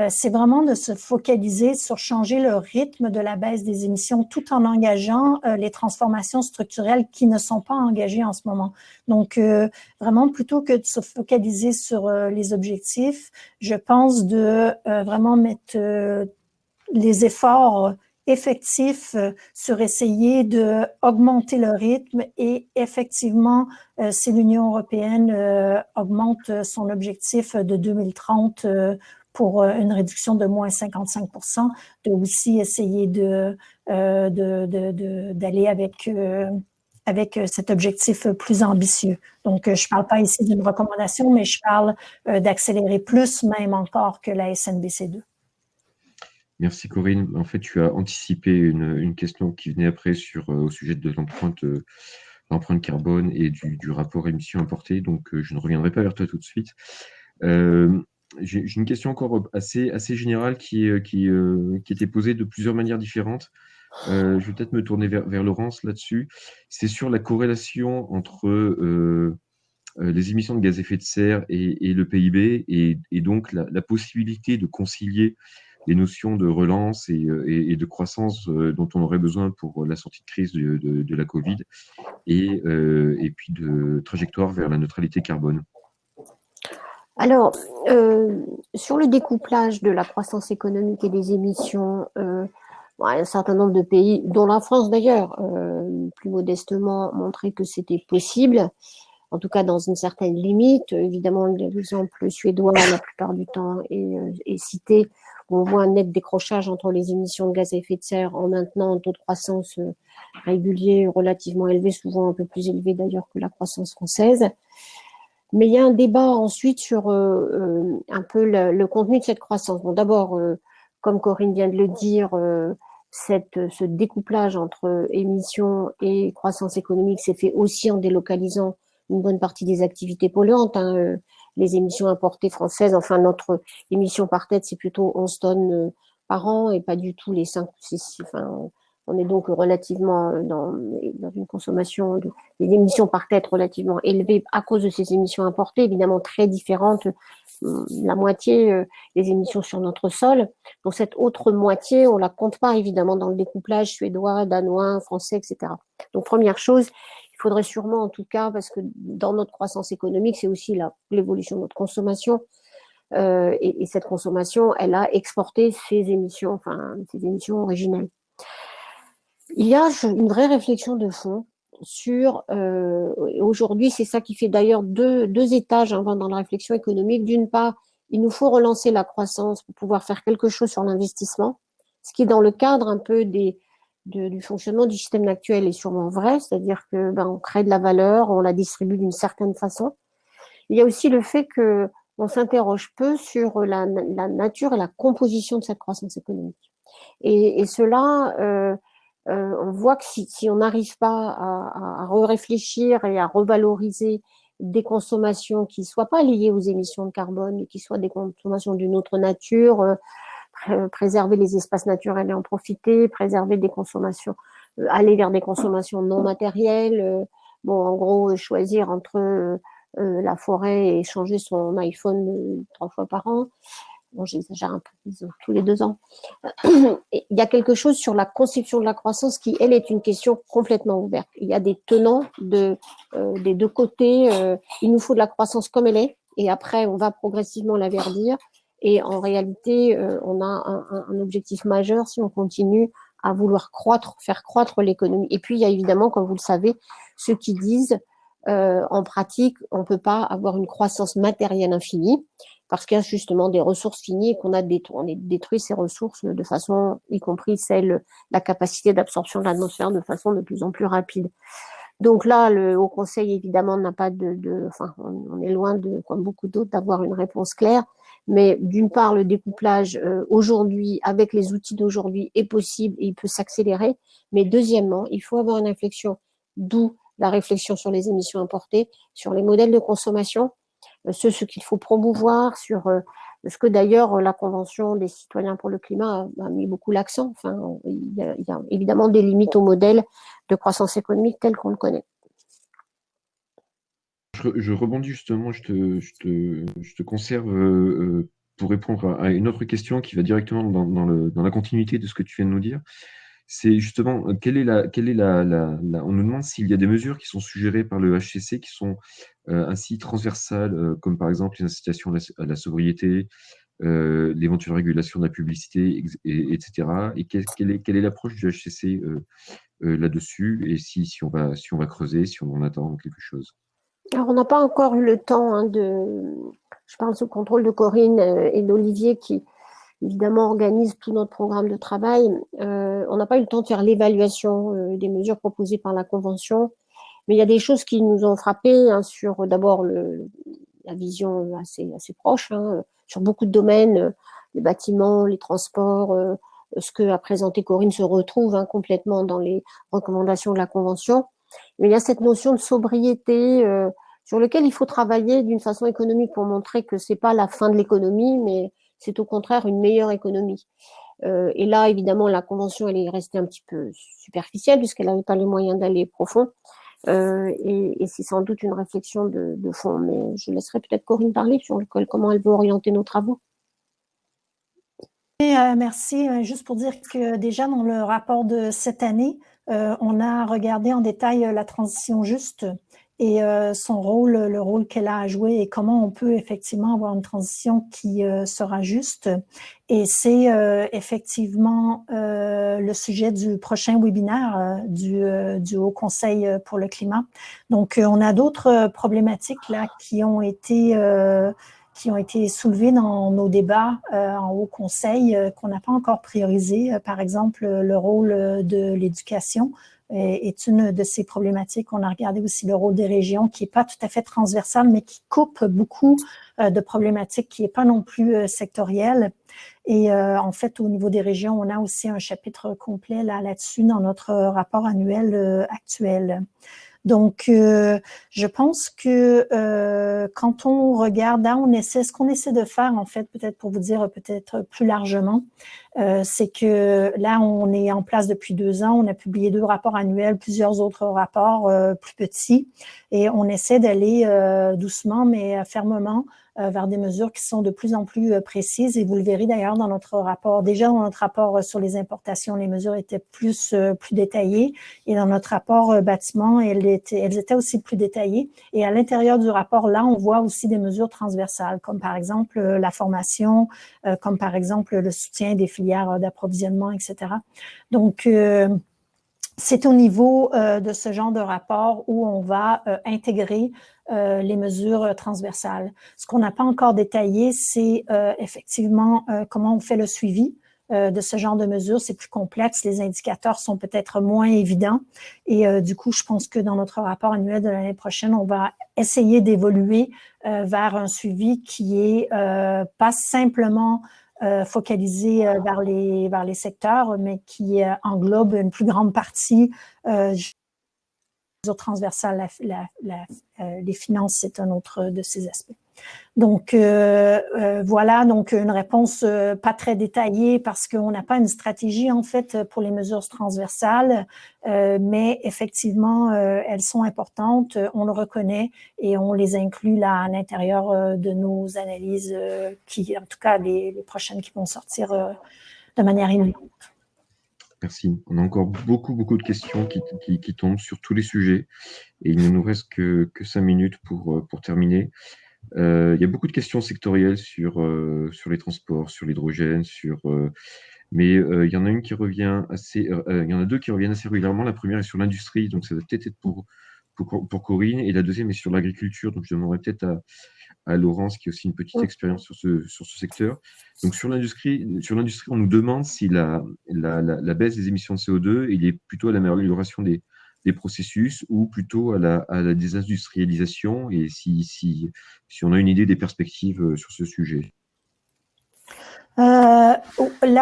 c'est vraiment de se focaliser sur changer le rythme de la baisse des émissions tout en engageant les transformations structurelles qui ne sont pas engagées en ce moment. Donc, vraiment, plutôt que de se focaliser sur les objectifs, je pense de vraiment mettre les efforts effectifs sur essayer de augmenter le rythme et effectivement, si l'Union européenne augmente son objectif de 2030 pour une réduction de moins 55%, de aussi essayer d'aller avec cet objectif plus ambitieux. Donc, je ne parle pas ici d'une recommandation, mais je parle d'accélérer plus même encore que la SNBC2. Merci Corinne. En fait, tu as anticipé une question qui venait après au sujet de l'empreinte carbone et du rapport émissions importées, donc je ne reviendrai pas vers toi tout de suite. J'ai une question encore assez générale qui était posée de plusieurs manières différentes. Je vais peut-être me tourner vers Laurence là-dessus. C'est sur la corrélation entre les émissions de gaz à effet de serre et le PIB, et donc la possibilité de concilier les notions de relance et de croissance dont on aurait besoin pour la sortie de crise de la Covid, et puis de trajectoire vers la neutralité carbone. Alors, sur le découplage de la croissance économique et des émissions, un certain nombre de pays, dont la France d'ailleurs, plus modestement, montré que c'était possible, en tout cas dans une certaine limite. Évidemment, l'exemple suédois, la plupart du temps, est cité, où on voit un net décrochage entre les émissions de gaz à effet de serre en maintenant un taux de croissance régulier relativement élevé, souvent un peu plus élevé d'ailleurs que la croissance française. Mais il y a un débat ensuite sur un peu le contenu de cette croissance. Bon, d'abord, comme Corinne vient de le dire, ce découplage entre émissions et croissance économique s'est fait aussi en délocalisant une bonne partie des activités polluantes. Les émissions importées françaises, enfin notre émission par tête, c'est plutôt 11 tonnes par an et pas du tout les 5 ou 6, enfin On est donc relativement dans une consommation, des émissions par tête relativement élevées à cause de ces émissions importées, évidemment très différentes, la moitié des émissions sur notre sol. Donc cette autre moitié, on la compte pas évidemment dans le découplage suédois, danois, français, etc. Donc première chose, il faudrait sûrement en tout cas, parce que dans notre croissance économique, c'est aussi l'évolution de notre consommation, et cette consommation, elle a exporté ces émissions originelles. Il y a une vraie réflexion de fond sur, aujourd'hui, c'est ça qui fait d'ailleurs deux étages dans la réflexion économique. D'une part, il nous faut relancer la croissance pour pouvoir faire quelque chose sur l'investissement, ce qui est dans le cadre un peu du fonctionnement du système actuel est sûrement vrai, c'est-à-dire que on crée de la valeur, on la distribue d'une certaine façon. Il y a aussi le fait que on s'interroge peu sur la nature et la composition de cette croissance économique. Et cela, on voit que si on n'arrive pas à réfléchir et à revaloriser des consommations qui ne soient pas liées aux émissions de carbone, mais qui soient des consommations d'une autre nature, préserver les espaces naturels et en profiter, préserver des consommations, aller vers des consommations non matérielles, en gros, choisir entre la forêt et changer son iPhone 3 fois par an. Bon, j'exagère un peu, tous les 2 ans. Il y a quelque chose sur la conception de la croissance qui, elle, est une question complètement ouverte. Il y a des tenants des deux côtés. Il nous faut de la croissance comme elle est, et après, on va progressivement la verdir. Et en réalité, on a un objectif majeur si on continue à vouloir faire croître l'économie. Et puis, il y a évidemment, comme vous le savez, ceux qui disent en pratique, on ne peut pas avoir une croissance matérielle infinie parce qu'il y a justement des ressources finies et qu'on a détruit ces ressources de façon, y compris la capacité d'absorption de l'atmosphère de façon de plus en plus rapide. Donc là, le Haut Conseil, évidemment, n'a pas on est loin comme beaucoup d'autres, d'avoir une réponse claire. Mais d'une part, le découplage aujourd'hui, avec les outils d'aujourd'hui, est possible et il peut s'accélérer. Mais deuxièmement, il faut avoir une réflexion, d'où la réflexion sur les émissions importées, sur les modèles de consommation, ce qu'il faut promouvoir, sur ce que d'ailleurs la Convention des citoyens pour le climat a mis beaucoup l'accent. Enfin, il y a évidemment des limites au modèle de croissance économique tel qu'on le connaît. Je rebondis justement, je te conserve pour répondre à une autre question qui va directement dans la continuité de ce que tu viens de nous dire. C'est justement, on nous demande s'il y a des mesures qui sont suggérées par le HCC qui sont ainsi transversales, comme par exemple les incitations à la sobriété, l'éventuelle régulation de la publicité, etc. Et quelle est l'approche du HCC là-dessus, et si on va creuser, si on en attend quelque chose. Alors, on n'a pas encore eu le temps je parle sous contrôle de Corinne et d'Olivier qui, évidemment, organisent tout notre programme de travail. On n'a pas eu le temps de faire l'évaluation des mesures proposées par la Convention, mais il y a des choses qui nous ont frappé sur d'abord la vision assez proche, sur beaucoup de domaines, les bâtiments, les transports, ce que a présenté Corinne se retrouve complètement dans les recommandations de la Convention. Mais il y a cette notion de sobriété sur lequel il faut travailler d'une façon économique pour montrer que c'est pas la fin de l'économie, mais c'est au contraire une meilleure économie. Et là, évidemment, la Convention, elle est restée un petit peu superficielle puisqu'elle n'avait pas les moyens d'aller profond. Et c'est sans doute une réflexion de fond. Mais je laisserai peut-être Corinne parler sur comment elle veut orienter nos travaux. Merci. Juste pour dire que déjà dans le rapport de cette année, on a regardé en détail la transition juste et son rôle, le rôle qu'elle a à jouer et comment on peut effectivement avoir une transition qui sera juste. Et c'est effectivement le sujet du prochain webinaire du Haut Conseil pour le climat. Donc, on a d'autres problématiques là qui ont été soulevées dans nos débats en Haut Conseil qu'on n'a pas encore priorisé. Par exemple, le rôle de l'éducation est une de ces problématiques. On a regardé aussi le rôle des régions qui n'est pas tout à fait transversal, mais qui coupe beaucoup de problématiques, qui n'est pas non plus sectorielle. Et en fait, au niveau des régions, on a aussi un chapitre complet là-dessus dans notre rapport annuel actuel. Donc, je pense que quand on regarde, là, ce qu'on essaie de faire, en fait, peut-être pour vous dire peut-être plus largement, c'est que là, on est en place depuis 2 ans, on a publié 2 rapports annuels, plusieurs autres rapports plus petits, et on essaie d'aller doucement mais fermement vers des mesures qui sont de plus en plus précises, et vous le verrez d'ailleurs dans notre rapport. Déjà dans notre rapport sur les importations, les mesures étaient plus détaillées, et dans notre rapport bâtiment, elles étaient aussi plus détaillées. Et à l'intérieur du rapport, là, on voit aussi des mesures transversales, comme par exemple la formation, comme par exemple le soutien des filières d'approvisionnement, etc. Donc, c'est au niveau de ce genre de rapport où on va intégrer les mesures transversales. Ce qu'on n'a pas encore détaillé, c'est effectivement comment on fait le suivi de ce genre de mesures. C'est plus complexe, les indicateurs sont peut-être moins évidents, et du coup, je pense que dans notre rapport annuel de l'année prochaine, on va essayer d'évoluer vers un suivi qui est pas simplement focalisé vers les secteurs, mais qui englobe une plus grande partie transversale. Les finances, c'est un autre de ces aspects. Donc, voilà, donc une réponse pas très détaillée parce qu'on n'a pas une stratégie, en fait, pour les mesures transversales, mais effectivement, elles sont importantes, on le reconnaît, et on les inclut là à l'intérieur de nos analyses, qui, en tout cas, les prochaines qui vont sortir de manière imminente. Merci. On a encore beaucoup de questions qui tombent sur tous les sujets, et il ne nous reste que 5 minutes pour terminer. Il y a beaucoup de questions sectorielles sur les transports, sur l'hydrogène, mais il y en a une qui revient il y en a 2 qui reviennent assez régulièrement. La première est sur l'industrie, donc ça va peut-être être pour Corinne, et la deuxième est sur l'agriculture, donc je demanderai peut-être à Laurence, qui a aussi une petite expérience sur ce secteur. Donc sur l'industrie, on nous demande si la baisse des émissions de CO2, il est plutôt à l'amélioration des processus ou plutôt à la désindustrialisation, et si on a une idée des perspectives sur ce sujet. Là,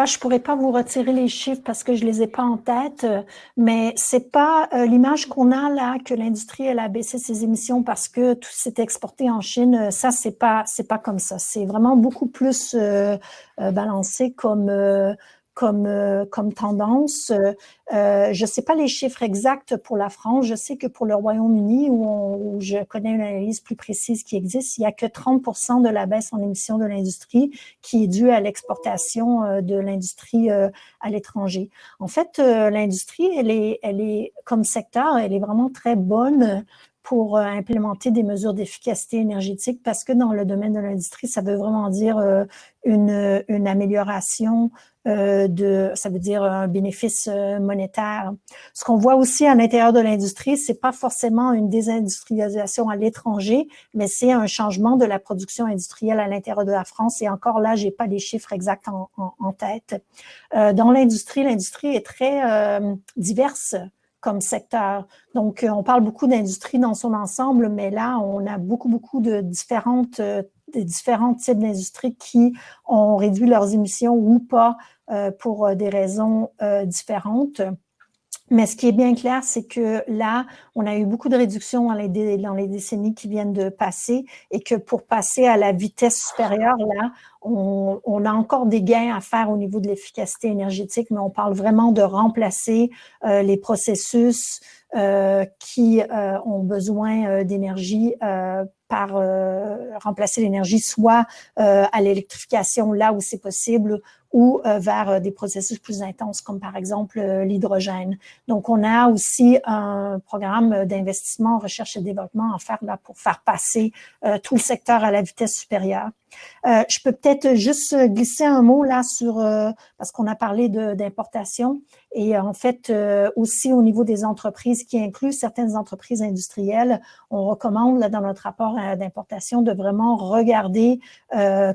je pourrais pas vous retirer les chiffres parce que je les ai pas en tête, mais c'est pas l'image qu'on a là que l'industrie elle a baissé ses émissions parce que tout s'est exporté en Chine. Ça, c'est pas comme ça. C'est vraiment beaucoup plus balancé comme tendance. Je sais pas les chiffres exacts pour la France. Je sais que pour le Royaume-Uni, où je connais une analyse plus précise qui existe, il y a que 30% de la baisse en émissions de l'industrie qui est due à l'exportation de l'industrie à l'étranger. En fait, l'industrie, elle est comme secteur, elle est vraiment très bonne pour implémenter des mesures d'efficacité énergétique, parce que dans le domaine de l'industrie, ça veut vraiment dire une amélioration ça veut dire un bénéfice monétaire. Ce qu'on voit aussi à l'intérieur de l'industrie, c'est pas forcément une désindustrialisation à l'étranger, mais c'est un changement de la production industrielle à l'intérieur de la France. Et encore là, j'ai pas les chiffres exacts en tête. Dans l'industrie est très diverse comme secteur. Donc, on parle beaucoup d'industrie dans son ensemble, mais là, on a beaucoup de différents types d'industries qui ont réduit leurs émissions ou pas pour des raisons différentes. Mais ce qui est bien clair, c'est que là, on a eu beaucoup de réductions dans les décennies qui viennent de passer, et que pour passer à la vitesse supérieure, là, on a encore des gains à faire au niveau de l'efficacité énergétique, mais on parle vraiment de remplacer les processus qui ont besoin d'énergie par remplacer l'énergie soit à l'électrification là où c'est possible, ou vers des processus plus intenses comme par exemple l'hydrogène. Donc, on a aussi un programme d'investissement en recherche et développement à faire là pour faire passer tout le secteur à la vitesse supérieure. Je peux peut-être juste glisser un mot là sur, parce qu'on a parlé d'importation, et en fait aussi au niveau des entreprises qui incluent certaines entreprises industrielles, on recommande là dans notre rapport d'importation de vraiment regarder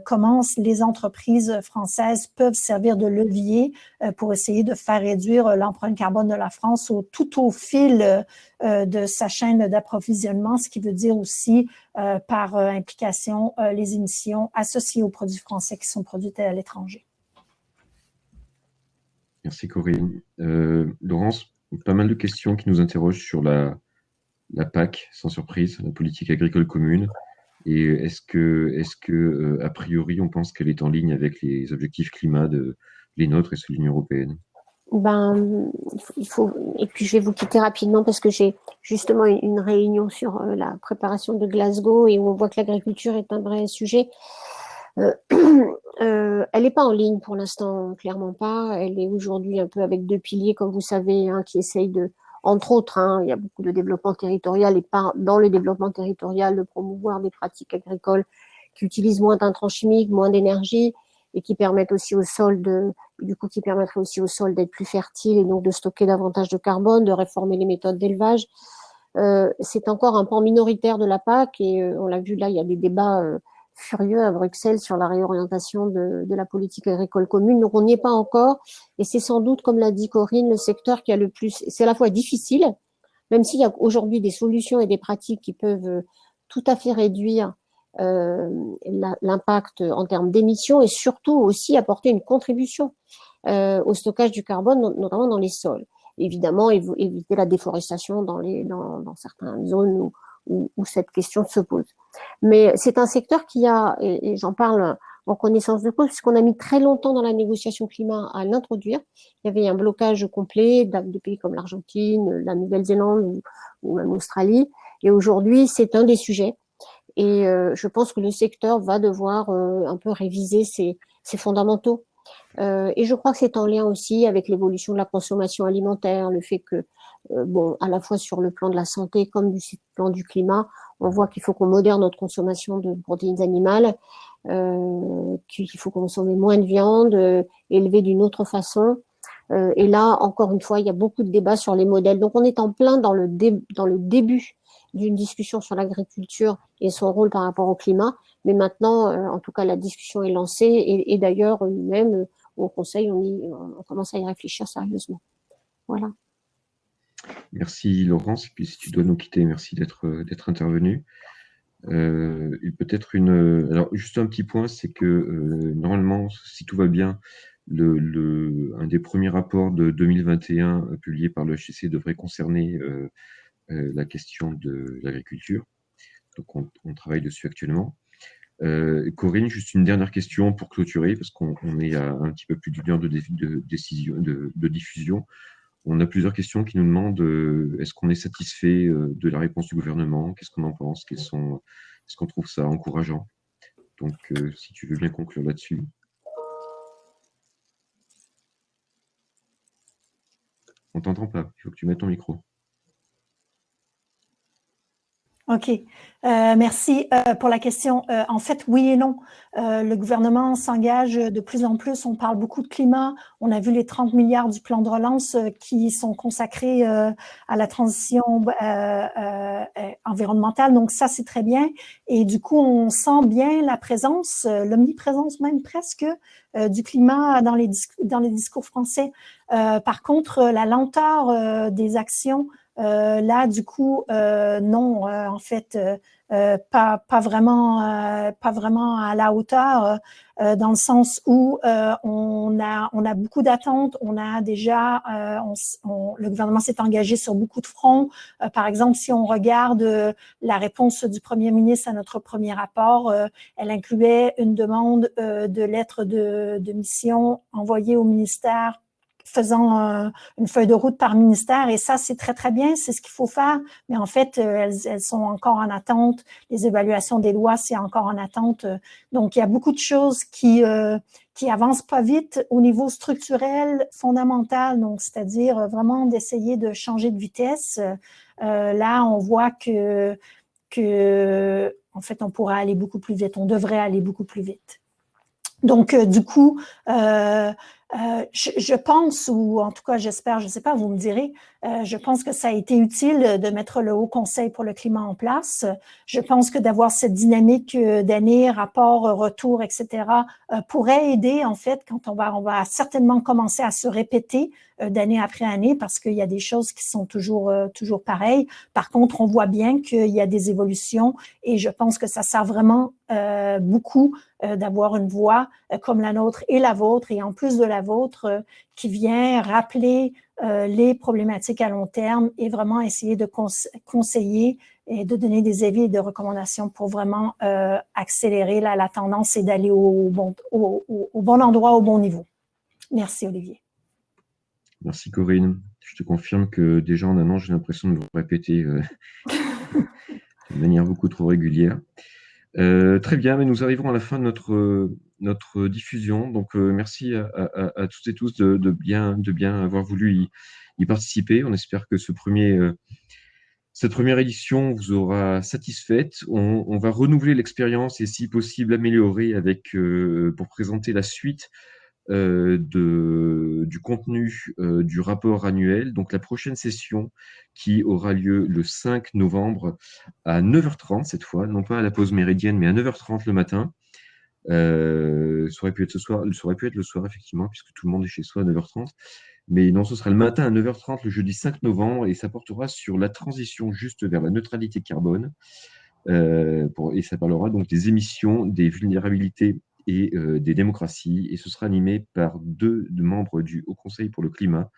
comment les entreprises françaises peuvent servir de levier pour essayer de faire réduire l'empreinte carbone de la France tout au fil de sa chaîne d'approvisionnement, ce qui veut dire aussi par implication les émissions associées aux produits français qui sont produits à l'étranger. Merci Corinne. Laurence, pas mal de questions qui nous interrogent sur la la PAC, sans surprise, la politique agricole commune. Et a priori, on pense qu'elle est en ligne avec les objectifs climat les nôtres et ceux de l'Union européenne? Ben, et puis je vais vous quitter rapidement parce que j'ai justement une réunion sur la préparation de Glasgow et où on voit que l'agriculture est un vrai sujet. Elle n'est pas en ligne pour l'instant, clairement pas. Elle est aujourd'hui un peu avec deux piliers, comme vous savez, hein, qui essayent de, entre autres, hein, il y a beaucoup de développement territorial et pas dans le développement territorial de promouvoir des pratiques agricoles qui utilisent moins d'intrants chimiques, moins d'énergie et qui permettent aussi au sol qui permettraient aussi au sol d'être plus fertile et donc de stocker davantage de carbone, de réformer les méthodes d'élevage. C'est encore un pan minoritaire de la PAC et on l'a vu là, il y a des débats furieux à Bruxelles sur la réorientation de la politique agricole commune. Donc on n'y est pas encore et c'est sans doute, comme l'a dit Corinne, le secteur qui a le plus, c'est à la fois difficile, même s'il y a aujourd'hui des solutions et des pratiques qui peuvent tout à fait réduire l'impact en termes d'émissions et surtout aussi apporter une contribution au stockage du carbone, notamment dans les sols. Évidemment, éviter la déforestation dans certaines zones où cette question se pose. Mais c'est un secteur qui a, et j'en parle en connaissance de cause, puisqu'on a mis très longtemps dans la négociation climat à l'introduire. Il y avait un blocage complet de pays comme l'Argentine, la Nouvelle-Zélande ou même l'Australie. Et aujourd'hui, c'est un des sujets. Et je pense que le secteur va devoir un peu réviser ses fondamentaux. Et je crois que c'est en lien aussi avec l'évolution de la consommation alimentaire, le fait que, à la fois sur le plan de la santé comme du plan du climat, on voit qu'il faut qu'on modère notre consommation de protéines animales, qu'il faut consommer moins de viande, élever d'une autre façon. Et là, encore une fois, il y a beaucoup de débats sur les modèles. Donc, on est en plein dans le début d'une discussion sur l'agriculture et son rôle par rapport au climat. Mais maintenant, en tout cas, la discussion est lancée et d'ailleurs, même au Conseil, on commence à y réfléchir sérieusement. Voilà. Merci Laurence, et puis si tu dois nous quitter, merci d'être intervenu. Et peut-être alors juste un petit point, c'est que normalement, si tout va bien, un des premiers rapports de 2021 publié par le HCC devrait concerner la question de l'agriculture. Donc on travaille dessus actuellement. Corinne, juste une dernière question pour clôturer, parce qu'on est à un petit peu plus d'une heure de diffusion. On a plusieurs questions qui nous demandent est-ce qu'on est satisfait de la réponse du gouvernement? Qu'est-ce qu'on en pense? Est-ce qu'on trouve ça encourageant? Donc, si tu veux bien conclure là-dessus. On t'entend pas, il faut que tu mettes ton micro. OK. Merci pour la question. En fait, oui et non. Le gouvernement s'engage de plus en plus. On parle beaucoup de climat. On a vu les 30 milliards du plan de relance qui sont consacrés à la transition environnementale. Donc, ça, c'est très bien. Et du coup, on sent bien la présence, l'omniprésence même presque, du climat dans les discours français. Par contre, la lenteur des actions, là, du coup, non, en fait, pas vraiment à la hauteur, dans le sens où on a beaucoup d'attentes, on a déjà, le gouvernement s'est engagé sur beaucoup de fronts. Par exemple, si on regarde la réponse du Premier ministre à notre premier rapport, elle incluait une demande de lettre de mission envoyée au ministère faisant une feuille de route par ministère, et ça, c'est très, très bien, c'est ce qu'il faut faire, mais en fait, elles sont encore en attente, les évaluations des lois, c'est encore en attente, donc il y a beaucoup de choses qui avancent pas vite au niveau structurel, fondamental, donc c'est-à-dire vraiment d'essayer de changer de vitesse. Là, on voit que en fait, on pourrait aller beaucoup plus vite, on devrait aller beaucoup plus vite. Donc, du coup, je pense, ou en tout cas j'espère, je ne sais pas, vous me direz, je pense que ça a été utile de mettre le Haut Conseil pour le climat en place. Je pense que d'avoir cette dynamique d'année, rapport, retour, etc., pourrait aider en fait quand on va certainement commencer à se répéter d'année après année parce qu'il y a des choses qui sont toujours pareilles. Par contre, on voit bien qu'il y a des évolutions et je pense que ça sert vraiment beaucoup d'avoir une voix comme la nôtre et la vôtre, et en plus de la vôtre, qui vient rappeler les problématiques à long terme et vraiment essayer de conseiller et de donner des avis et des recommandations pour vraiment accélérer la tendance et d'aller au bon endroit, au bon niveau. Merci, Olivier. Merci, Corinne. Je te confirme que déjà en un an, j'ai l'impression de vous répéter de manière beaucoup trop régulière. Très bien, mais nous arrivons à la fin de notre diffusion. Donc, merci à toutes et tous de bien avoir voulu y participer. On espère que cette première édition vous aura satisfaite. On va renouveler l'expérience et, si possible, améliorer pour présenter la suite du contenu du rapport annuel. Donc, la prochaine session qui aura lieu le 5 novembre à 9h30 cette fois, non pas à la pause méridienne, mais à 9h30 le matin. Ça aurait pu être le soir, effectivement, puisque tout le monde est chez soi à 9h30. Mais non, ce sera le matin à 9h30, le jeudi 5 novembre, et ça portera sur la transition juste vers la neutralité carbone. Et ça parlera donc des émissions, des vulnérabilités et des démocraties. Et ce sera animé par deux membres du Haut Conseil pour le climat,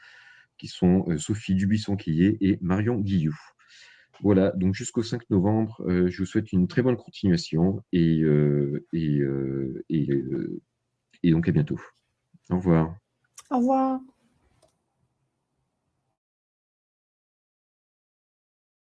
qui sont Sophie Dubuisson-Quillet et Marion Guilloux. Voilà, donc jusqu'au 5 novembre, je vous souhaite une très bonne continuation et donc à bientôt. Au revoir. Au revoir.